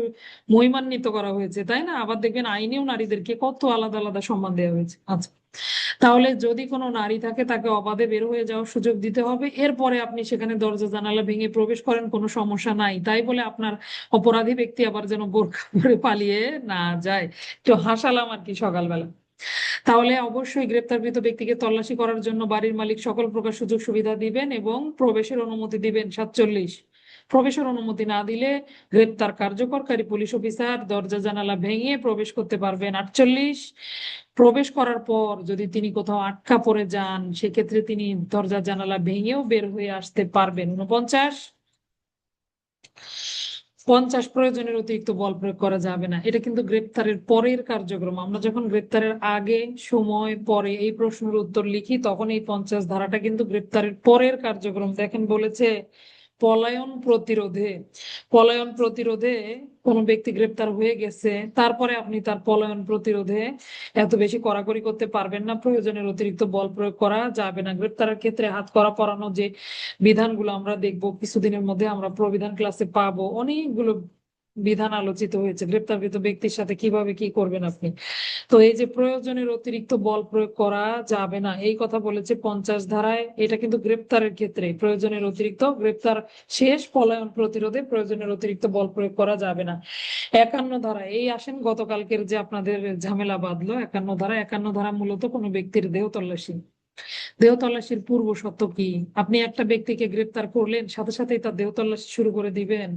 মহিমান্বিত করা হয়েছে, তাই না? আবার দেখবেন আইনেও নারীদেরকে কত আলাদা আলাদা সম্মান দেওয়া হয়েছে। আচ্ছা, তাহলে যদি কোনো নারী থাকে তাকে অবাধে বের হয়ে যাওয়ার সুযোগ দিতে হবে। এরপরে আপনি সেখানে দরজা জানালা ভেঙে প্রবেশ করেন, কোনো সমস্যা নাই। তাই বলে আপনার অপরাধী ব্যক্তি আবার যেন বোরকা পরে পালিয়ে না যায়। একটু হাসালাম আর কি সকালবেলা। তাহলে অবশ্যই গ্রেপ্তারকৃত ব্যক্তিকে তল্লাশি করার জন্য বাড়ির মালিক সকল প্রকার সুযোগ সুবিধা দিবেন এবং প্রবেশের অনুমতি দিবেন। 47, প্রবেশের অনুমতি না দিলে গ্রেপ্তার কার্যকরকারী পুলিশ অফিসার দরজা জানালা ভেঙে প্রবেশ করতে পারবেন। 48, প্রবেশ করার পর যদি তিনি কোথাও আটকা পড়ে যান সেক্ষেত্রে তিনি দরজা জানালা ভেঙেও বের হয়ে আসতে পারবেন। 49, 50, প্রয়োজনের অতিরিক্ত বল প্রয়োগ করা যাবে না। এটা কিন্তু গ্রেপ্তারের পরের কার্যক্রম। আমরা যখন গ্রেপ্তারের আগে, সময়, পরে এই প্রশ্নের উত্তর লিখি তখন এই 50 ধারাটা কিন্তু গ্রেপ্তারের পরের কার্যক্রম। দেখেন বলেছে পলায়ন প্রতিরোধে। পলায়ন প্রতিরোধে কোনো ব্যক্তি গ্রেপ্তার হয়ে গেছে, তারপরে আপনি তার পলায়ন প্রতিরোধে এত বেশি কড়াকড়ি করতে পারবেন না, প্রয়োজনের অতিরিক্ত বল প্রয়োগ করা যাবে না। গ্রেপ্তারের ক্ষেত্রে হাত করা পরানো যে বিধানগুলো আমরা দেখবো কিছুদিনের মধ্যে, আমরা প্রবিধান ক্লাসে পাবো, অনেকগুলো বিধান আলোচিত হয়েছে গ্রেপ্তারকৃত ব্যক্তির সাথে কিভাবে কি করবেন আপনি। তো এই যে প্রয়োজনের অতিরিক্ত বল প্রয়োগ করা যাবে না এই কথা বলেছে 50 ধারায়। এটা কিন্তু গ্রেপ্তারের ক্ষেত্রে প্রয়োজনের অতিরিক্ত, গ্রেপ্তার শেষ, পলায়ন প্রতিরোধে প্রয়োজনের অতিরিক্ত বল প্রয়োগ করা যাবে না। 51 ধারা, এই আসেন গতকালকের যে আপনাদের ঝামেলা বাঁধলো 51 ধারা। 51 ধারা মূলত কোনো ব্যক্তির দেহ তল্লাশি। দেহ তল্লাশির পূর্ব শর্ত কি? আপনি একটা ব্যক্তিকে গ্রেপ্তার করলেন, সাথে সাথেই তার দেহ তল্লাশি শুরু করে দিবেন?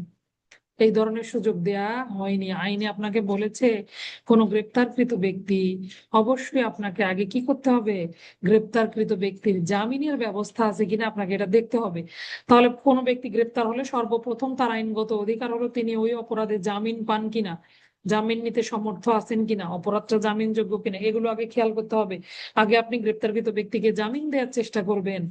এই ধরনের সুযোগ দেয়া হয়নি। আইনে আপনাকে বলেছে কোনো গ্রেপ্তারকৃত ব্যক্তি, অবশ্যই আপনাকে আগে কি করতে হবে, গ্রেপ্তারকৃত ব্যক্তির জামিনের ব্যবস্থা আছে কিনা আপনাকে এটা দেখতে হবে। তাহলে কোনো ব্যক্তি গ্রেপ্তার হলে সর্বপ্রথম তার আইনগত অধিকার হলো তিনি ওই অপরাধে জামিন পান কিনা, জামিন নিতে সমর্থ আছেন কিনা, অপরাধটা জামিনযোগ্য কিনা, এগুলো আগে খেয়াল করতে হবে। আগে আপনি গ্রেপ্তারকৃত ব্যক্তিকে জামিন দেওয়ার চেষ্টা করবেন।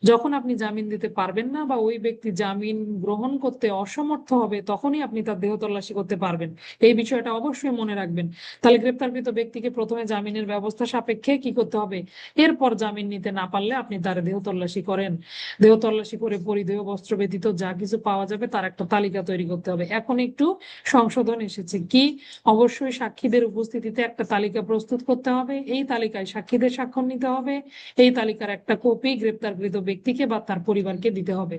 যখন আপনি জামিন দিতে পারবেন না বা ওই ব্যক্তি জামিন গ্রহণ করতে অসমর্থ হবে তখনই আপনি তার দেহ তল্লাশি করতে পারবেন। এই বিষয়টা অবশ্যই মনে রাখবেন। তাহলে গ্রেপ্তারকৃত ব্যক্তিকে প্রথমে জামিনের ব্যবস্থা সাপেক্ষে কি করতে হবে, এরপর জামিন নিতে না পারলে আপনি তার দেহ তল্লাশি করেন। দেহ তল্লাশি করে পরিধেয় বস্ত্র ব্যতীত যা কিছু পাওয়া যাবে তার একটা তালিকা তৈরি করতে হবে। এখন একটু সংশোধন এসেছে কি, অবশ্যই সাক্ষীদের উপস্থিতিতে একটা তালিকা প্রস্তুত করতে হবে। এই তালিকায় সাক্ষীদের স্বাক্ষর নিতে হবে। এই তালিকার একটা কপি গ্রেপ্তারকৃত ব্যক্তিকে বা তার পরিবারকে দিতে হবে।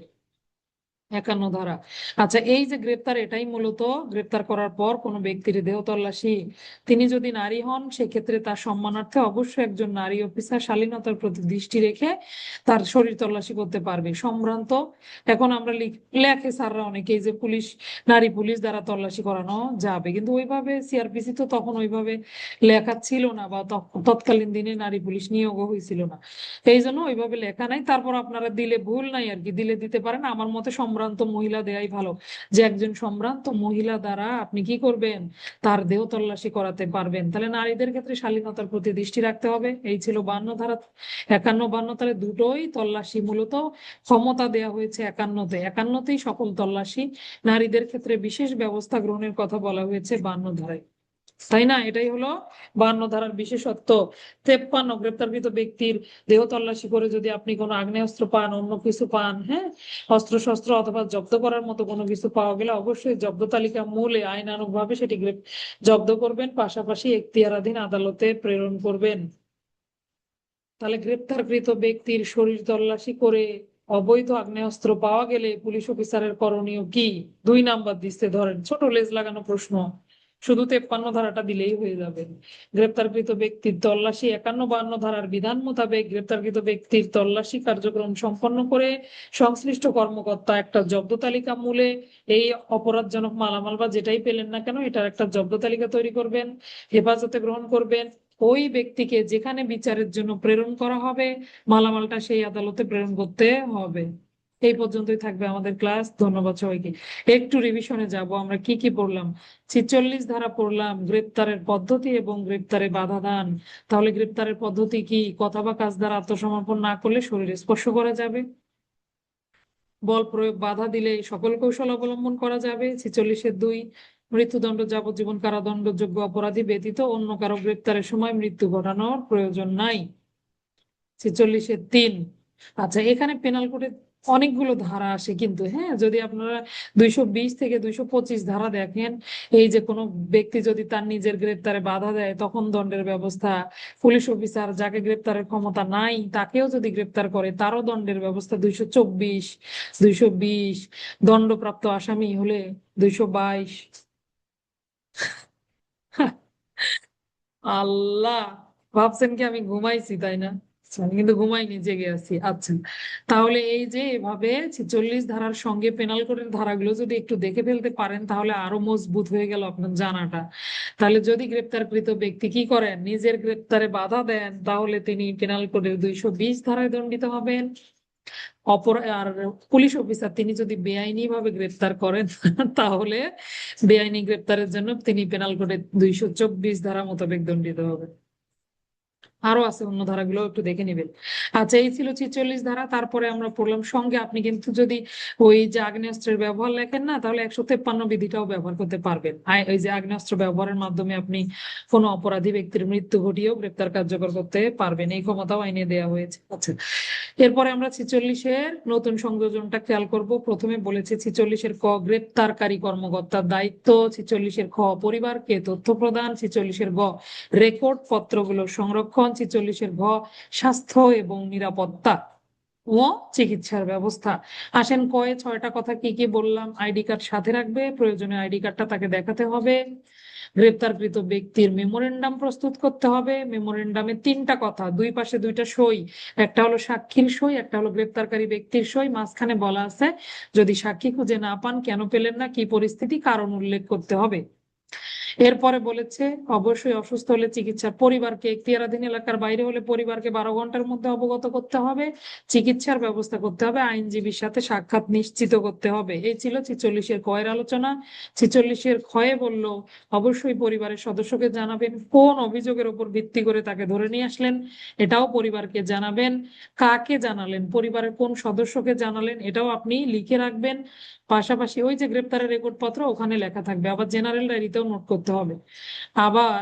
51 ধারা। আচ্ছা, এই যে গ্রেপ্তার, এটাই মূলত গ্রেপ্তার করার পর কোনো ব্যক্তির দেহ তল্লাশি, তিনি যদি নারী হন সেক্ষেত্রে তার সম্মানার্থে অবশ্যই একজন নারী অফিসার শালীনতার প্রতি দৃষ্টি রেখে তার শরীর তল্লাশি করতে পারবে। সম্ভ্রান্ত, এখন আমরা লেখে স্যাররা অনেকেই যে পুলিশ, নারী পুলিশ দ্বারা তল্লাশি করানো যাবে, কিন্তু ওইভাবে সিআরপিসি তো তখন ওইভাবে লেখা ছিল না, বা তৎকালীন দিনে নারী পুলিশ নিয়োগও হয়েছিল না, এই জন্য ওইভাবে লেখা নাই। তারপর আপনারা দিলে ভুল নাই আর কি, দিলে দিতে পারেন। আমার মতে সম্ভ্রান্ত মহিলা দেয়াই ভালো, যে একজন সম্ভ্রান্ত মহিলা দ্বারা আপনি কি করবেন, তার দেহ তল্লাশি করাতে পারবেন। তাহলে নারীদের ক্ষেত্রে শালীনতার প্রতি দৃষ্টি রাখতে হবে। এই ছিল 52 ধারা। 51, 52, তাহলে দুটোই তল্লাশি, মূলত ক্ষমতা দেয়া হয়েছে 51-তে, 51-তেই সকল তল্লাশি। নারীদের ক্ষেত্রে বিশেষ ব্যবস্থা গ্রহণের কথা বলা হয়েছে 52 ধারায়, তাই না? এটাই হলো 52 ধারার বিশেষত্ব। 53, গ্রেপ্তারকৃত ব্যক্তির দেহ তল্লাশি করে যদি আপনি কোনো আগ্নেয়াস্ত্র পান, অন্য কিছু পান, হ্যাঁ, অস্ত্র শস্ত্র অথবা জব্দ করার মতো কোনো কিছু পাওয়া গেলে অবশ্যই জব্দ তালিকা মূলে আইনানুগভাবে সেটি জব্দ করবেন, পাশাপাশি এখতিয়ারাধীন আদালতে প্রেরণ করবেন। তাহলে গ্রেপ্তারকৃত ব্যক্তির শরীর তল্লাশি করে অবৈধ আগ্নেয়াস্ত্র পাওয়া গেলে পুলিশ অফিসারের করণীয় কি? 2 নাম্বার দিচ্ছে, ধরেন ছোট লেজ লাগানো প্রশ্ন, শুধু 53 ধারাটা দিলেই হয়ে যাবে। গ্রেপ্তারকৃত ব্যক্তির তল্লাশি 51, 52 ধারার বিধান মোতাবেক গ্রেপ্তারকৃত ব্যক্তির তল্লাশি কার্যক্রম সম্পন্ন করে সংশ্লিষ্ট কর্মকর্তা একটা জব্দ তালিকা মূলে এই অপরাধজনক মালামাল বা যেটাই পেলেন না কেন এটার একটা জব্দ তালিকা তৈরি করবেন, হেফাজতে গ্রহণ করবেন। ওই ব্যক্তিকে যেখানে বিচারের জন্য প্রেরণ করা হবে মালামালটা সেই আদালতে প্রেরণ করতে হবে। এই পর্যন্তই থাকবে আমাদের ক্লাস। ধন্যবাদ সবাইকে। একটু রিভিশনে যাব, আমরা কি কি পড়লাম। 46 ধারা পড়লাম, গ্রেপ্তারের পদ্ধতি এবং গ্রেপ্তারে বাধা দান। তাহলে গ্রেপ্তারের পদ্ধতি কি? কথা বা কাজ দ্বারা আত্মসমর্পণ না করলে শরীরে স্পর্শ করা যাবে, বল প্রয়োগ বাধা দিলে সকল কৌশল অবলম্বন করা যাবে। 46-2, মৃত্যুদণ্ড, যাবজ্জীবন কারাদণ্ডযোগ্য অপরাধী ব্যতীত অন্য কারো গ্রেপ্তারের সময় মৃত্যু ঘটানোর প্রয়োজন নাই। 46-3, আচ্ছা এখানে পেনাল কোডে অনেকগুলো ধারা আসে কিন্তু, হ্যাঁ, যদি আপনারা 220 থেকে 225 ধারা দেখেন, এই যে কোনো ব্যক্তি যদি তার নিজের গ্রেপ্তারে বাধা দেয় তখন দণ্ডের ব্যবস্থা, পুলিশ অফিসার যাকে গ্রেপ্তারের ক্ষমতা নাই তাকেও যদি গ্রেপ্তার করে তারও দণ্ডের ব্যবস্থা 224, 220, দণ্ডপ্রাপ্ত আসামি হলে 222। আল্লাহ, ভাবছেন কি আমি ঘুমাইছি, তাই না? আচ্ছা, আমি কিন্তু ঘুমাইনি, জেগে আছি। আচ্ছা, তাহলে এই যে এভাবে 46 ধারার সঙ্গে পেনাল কোডের ধারাগুলো যদি একটু দেখে ফেলতে পারেন তাহলে আরো মজবুত হয়ে গেল আপনার জানাটা। তাহলে যদি গ্রেপ্তারকৃত ব্যক্তি কি করেন, নিজের গ্রেপ্তারে বাধা দেন, তাহলে তিনি পেনাল কোডের 220 ধারায় দণ্ডিত হবেন। আর পুলিশ অফিসার তিনি যদি বেআইনি ভাবে গ্রেপ্তার করেন তাহলে বেআইনি গ্রেপ্তারের জন্য তিনি পেনাল কোডে 224 ধারা মোতাবেক দণ্ডিত হবেন। আরো আছে অন্য ধারাগুলো, একটু দেখে নিবেন। আচ্ছা, এই ছিল 46 ধারা। তারপরে আমরা পড়লাম সঙ্গে আপনি কিন্তু যদি ওই যে আগ্নেয়াস্ত্রের ব্যবহার লেখেন না, তাহলে 153 বিধিটাও ব্যবহার করতে পারবেন। ওই যে আগ্নেয়াস্ত্র ব্যবহারের মাধ্যমে আপনি কোনো অপরাধী ব্যক্তির মৃত্যু ঘটিয়েও গ্রেপ্তার কার্যকর করতে পারবেন, এই ক্ষমতাও আইনে দেওয়া হয়েছে। আচ্ছা, এরপরে আমরা 46-এর নতুন সংযোজনটা খেয়াল করব। প্রথমে বলেছে 46-এর ক, গ্রেপ্তারকারী কর্মকর্তার দায়িত্ব। 46-এর খ, পরিবারকে তথ্য প্রদান। 46-এর গ, রেকর্ড পত্রগুলো সংরক্ষণ। 46-এর ঘ, স্বাস্থ্য এবং নিরাপত্তা ও চিকিৎসার ব্যবস্থা। আসেন কয়ে 6টা কথা কি কি বললাম। আইডি কার্ড সাথে রাখবে, প্রয়োজনে আইডি কার্ডটা তাকে দেখাতে হবে। গ্রেপ্তারকৃত ব্যক্তির মেমোরেন্ডাম প্রস্তুত করতে হবে। মেমোরেন্ডামে 3টা কথা, দুই পাশে 2টা সই, একটা হলো সাক্ষীর সই, একটা হলো গ্রেপ্তারকারী ব্যক্তির সই। মাঝখানে বলা আছে যদি সাক্ষী খুঁজে না পান, কেন পেলেন না, কি পরিস্থিতি, কারণ উল্লেখ করতে হবে। এরপরে বলেছে অবশ্যই অসুস্থ হলে চিকিৎসা, পরিবারকে, এখতিয়ারাধীন এলাকার বাইরে হলে পরিবারকে 12 ঘন্টার মধ্যে অবগত করতে হবে, চিকিৎসার ব্যবস্থা করতে হবে, আইনজীবীর সাথে সাক্ষাৎ নিশ্চিত করতে হবে। এই ছিল 46-এর কয়ের আলোচনা। 46-এর ক্ষয়ে বলল অবশ্যই পরিবারের সদস্যকে জানাবেন কোন অভিযোগের উপর ভিত্তি করে তাকে ধরে নিয়ে আসলেন, এটাও পরিবারকে জানাবেন। কাকে জানালেন, পরিবারের কোন সদস্যকে জানালেন, এটাও আপনি লিখে রাখবেন। পাশাপাশি ওই যে গ্রেপ্তারের রেকর্ড পত্র ওখানে লেখা থাকবে, আবার জেনারেল ডায়েরিতেও নোট করতে হবে। আবার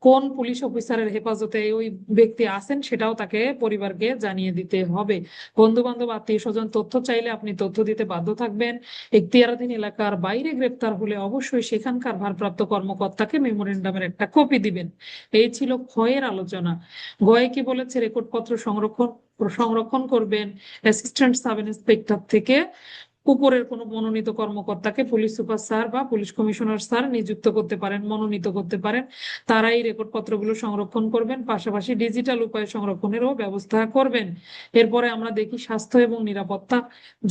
কোন পুলিশ অফিসারের হেফাজতে ওই ব্যক্তি আছেন সেটাও তাকে পরিবারকে জানিয়ে দিতে হবে। বন্ধু বান্ধব আত্মীয় স্বজন তথ্য চাইলে আপনি তথ্য দিতে বাধ্য থাকবেন। এখতিয়ারাধীন এলাকার বাইরে গ্রেপ্তার হলে অবশ্যই সেখানকার ভারপ্রাপ্ত কর্মকর্তাকে মেমোরেন্ডামের একটা কপি দিবেন। এই ছিল ক্ষয়ের আলোচনা। গয়ে কি বলেছে, রেকর্ড পত্র সংরক্ষণ সংরক্ষণ করবেন অ্যাসিস্ট্যান্ট সাব ইন্সপেক্টর থেকে উপরের কোনো মনোনীত কর্মকর্তাকে পুলিশ সুপার স্যার বা পুলিশ কমিশনার স্যার নিযুক্ত করতে পারেন, মনোনীত করতে পারেন। তারাই রেকর্ড পত্রগুলো সংরক্ষণ করবেন, পাশাপাশি ডিজিটাল উপায়ে সংরক্ষণেরও ব্যবস্থা করবেন। এরপরে আমরা দেখি স্বাস্থ্য এবং নিরাপত্তা।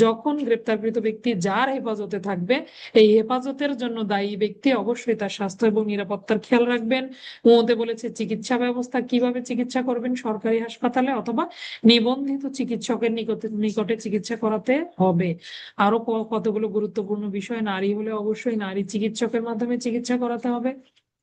যখন গ্রেপ্তারকৃত ব্যক্তি যার হেফাজতে থাকবে, এই হেফাজতের জন্য দায়ী ব্যক্তি অবশ্যই তার স্বাস্থ্য এবং নিরাপত্তার খেয়াল রাখবেন। ওতে বলেছে চিকিৎসা ব্যবস্থা, কিভাবে চিকিৎসা করবেন, সরকারি হাসপাতালে অথবা নিবন্ধিত চিকিৎসকের নিকটে নিকটে চিকিৎসা করাতে হবে। আরো কতগুলো গুরুত্বপূর্ণ বিষয়, নারী হলে অবশ্যই নারী চিকিৎসকের মাধ্যমে চিকিৎসা করাতে হবে।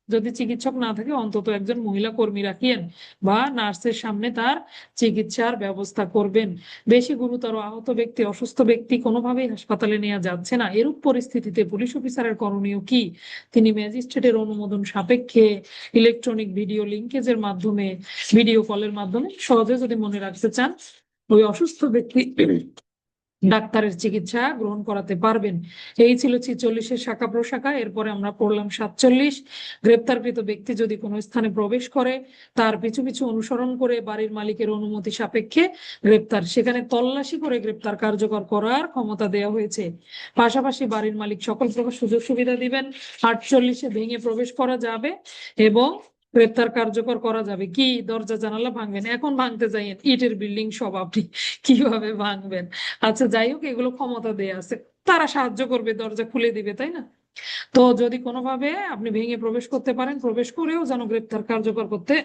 যদি চিকিৎসক না থাকে অন্তত একজন মহিলা কর্মী রাখিয়েন বা নার্সের সামনে তার চিকিৎসার ব্যবস্থা করবেন। বেশি গুরুতর আহত ব্যক্তি, অসুস্থ ব্যক্তি কোনোভাবেই হাসপাতালে নেওয়া যাচ্ছে না, এরূপ পরিস্থিতিতে পুলিশ অফিসারের করণীয় কি? তিনি ম্যাজিস্ট্রেটের অনুমোদন সাপেক্ষে ইলেকট্রনিক ভিডিও লিঙ্কেজের মাধ্যমে, ভিডিও কলের মাধ্যমে সহজে যদি মনে রাখতে চান, ওই অসুস্থ ব্যক্তি ডাক্তারের চিকিৎসা গ্রহণ করাতে পারবেন। এই ছিল 46-এর শাখা প্রশাখা। এরপরে আমরা পড়লাম 47। গ্রেপ্তারকৃত ব্যক্তি যদি কোনো স্থানে প্রবেশ করে, তার পিছু পিছু অনুসরণ করে বাড়ির মালিকের অনুমতি সাপেক্ষে গ্রেপ্তার, সেখানে তল্লাশি করে গ্রেপ্তার কার্যকর করার ক্ষমতা দেওয়া হয়েছে। পাশাপাশি বাড়ির মালিক সকল প্রকার সুযোগ সুবিধা দিবেন। 48-এ ভেঙে প্রবেশ করা যাবে এবং গ্রেপ্তার কার্যকর করা যাবে। কি? দরজা জানালা ভাঙবেন। এখন ভাঙতে যাইয়েন, ইটের বিল্ডিং সব আপনি কিভাবে ভাঙবেন? আচ্ছা, যাই হোক, এগুলো ক্ষমতা দেয়া আছে, তারা সাহায্য করবে, দরজা খুলে দিবে, তাই না? তো যদি কোনোভাবে আপনি ভেঙে প্রবেশ করতে পারেন, প্রবেশ করেও যেন গ্রেপ্তার কার্যকর করতে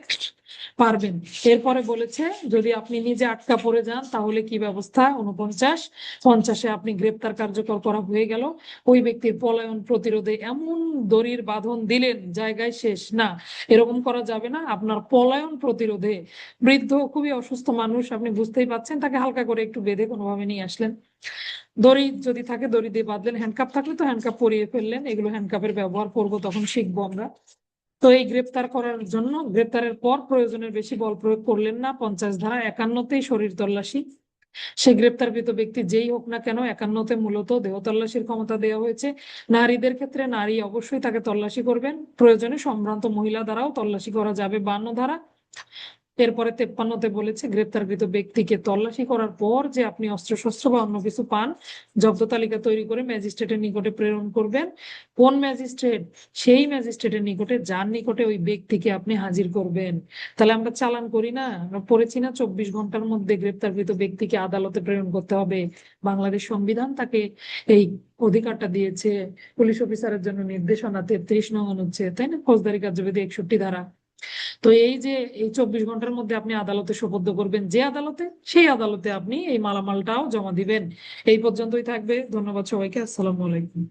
পারবেন। এরপরে বলেছে যদি আপনি নিজে আটকা পড়ে যান তাহলে কি ব্যবস্থা। 49, 50-এ আপনি গ্রেপ্তার কার্যকর করা হয়ে গেল, ওই ব্যক্তির পলায়ন প্রতিরোধে এমন দড়ির বাঁধন দিলেন জায়গায় শেষ না, এরকম করা যাবে না। আপনার পলায়ন প্রতিরোধে, বৃদ্ধ খুবই অসুস্থ মানুষ, আপনি বুঝতেই পাচ্ছেন, তাকে হালকা করে একটু বেঁধে কোনোভাবে নিয়ে আসলেন, দড়ি যদি থাকে দড়ি দিয়ে বাঁধলেন, হ্যান্ডকাপ থাকলে তো হ্যান্ডকাপ পরিয়ে ফেললেন। এগুলো হ্যান্ডকাপের ব্যবহার করবো, তখন শিখবো আমরা। তো এই গ্রেপ্তার করার জন্য গ্রেপ্তারের পর প্রয়োজনের বেশি বল প্রয়োগ করলেন না। 50 ধারা 51-তেই শরীর তল্লাশি, সে গ্রেপ্তারকৃত ব্যক্তি যেই হোক না কেন, 51-তে মূলত দেহ তল্লাশির ক্ষমতা দেওয়া হয়েছে। নারীদের ক্ষেত্রে নারী অবশ্যই তাকে তল্লাশি করবেন, প্রয়োজনে সম্ভ্রান্ত মহিলা দ্বারাও তল্লাশি করা যাবে, 52 ধারা। এরপরে 53-তে বলেছে গ্রেপ্তারকৃত ব্যক্তিকে তল্লাশি করার পর যে আপনি অস্ত্রশস্ত্র বা অন্য কিছু পান, জব্দ তালিকা তৈরি করে ম্যাজিস্ট্রেটের নিকটে প্রেরণ করবেন। কোন ম্যাজিস্ট্রেট? সেই ম্যাজিস্ট্রেটের নিকটে যার নিকটে ওই ব্যক্তিকে আপনি হাজির করবেন। তাহলে আমরা চালান করি না, আমরা পড়েছি না 24 ঘন্টার মধ্যে গ্রেপ্তারকৃত ব্যক্তিকে আদালতে প্রেরণ করতে হবে। বাংলাদেশ সংবিধান তাকে এই অধিকারটা দিয়েছে, পুলিশ অফিসারের জন্য নির্দেশনা 33 নং অনুচ্ছেদ, তাই না? ফৌজদারি কার্যবিধি 61 ধারা। তো এই যে এই 24 ঘন্টার মধ্যে আপনি আদালতে সোপর্দ করবেন, যে আদালতে, সেই আদালতে আপনি এই মালামালটাও জমা দিবেন। এই পর্যন্তই থাকবে। ধন্যবাদ সবাইকে। আসসালামু আলাইকুম।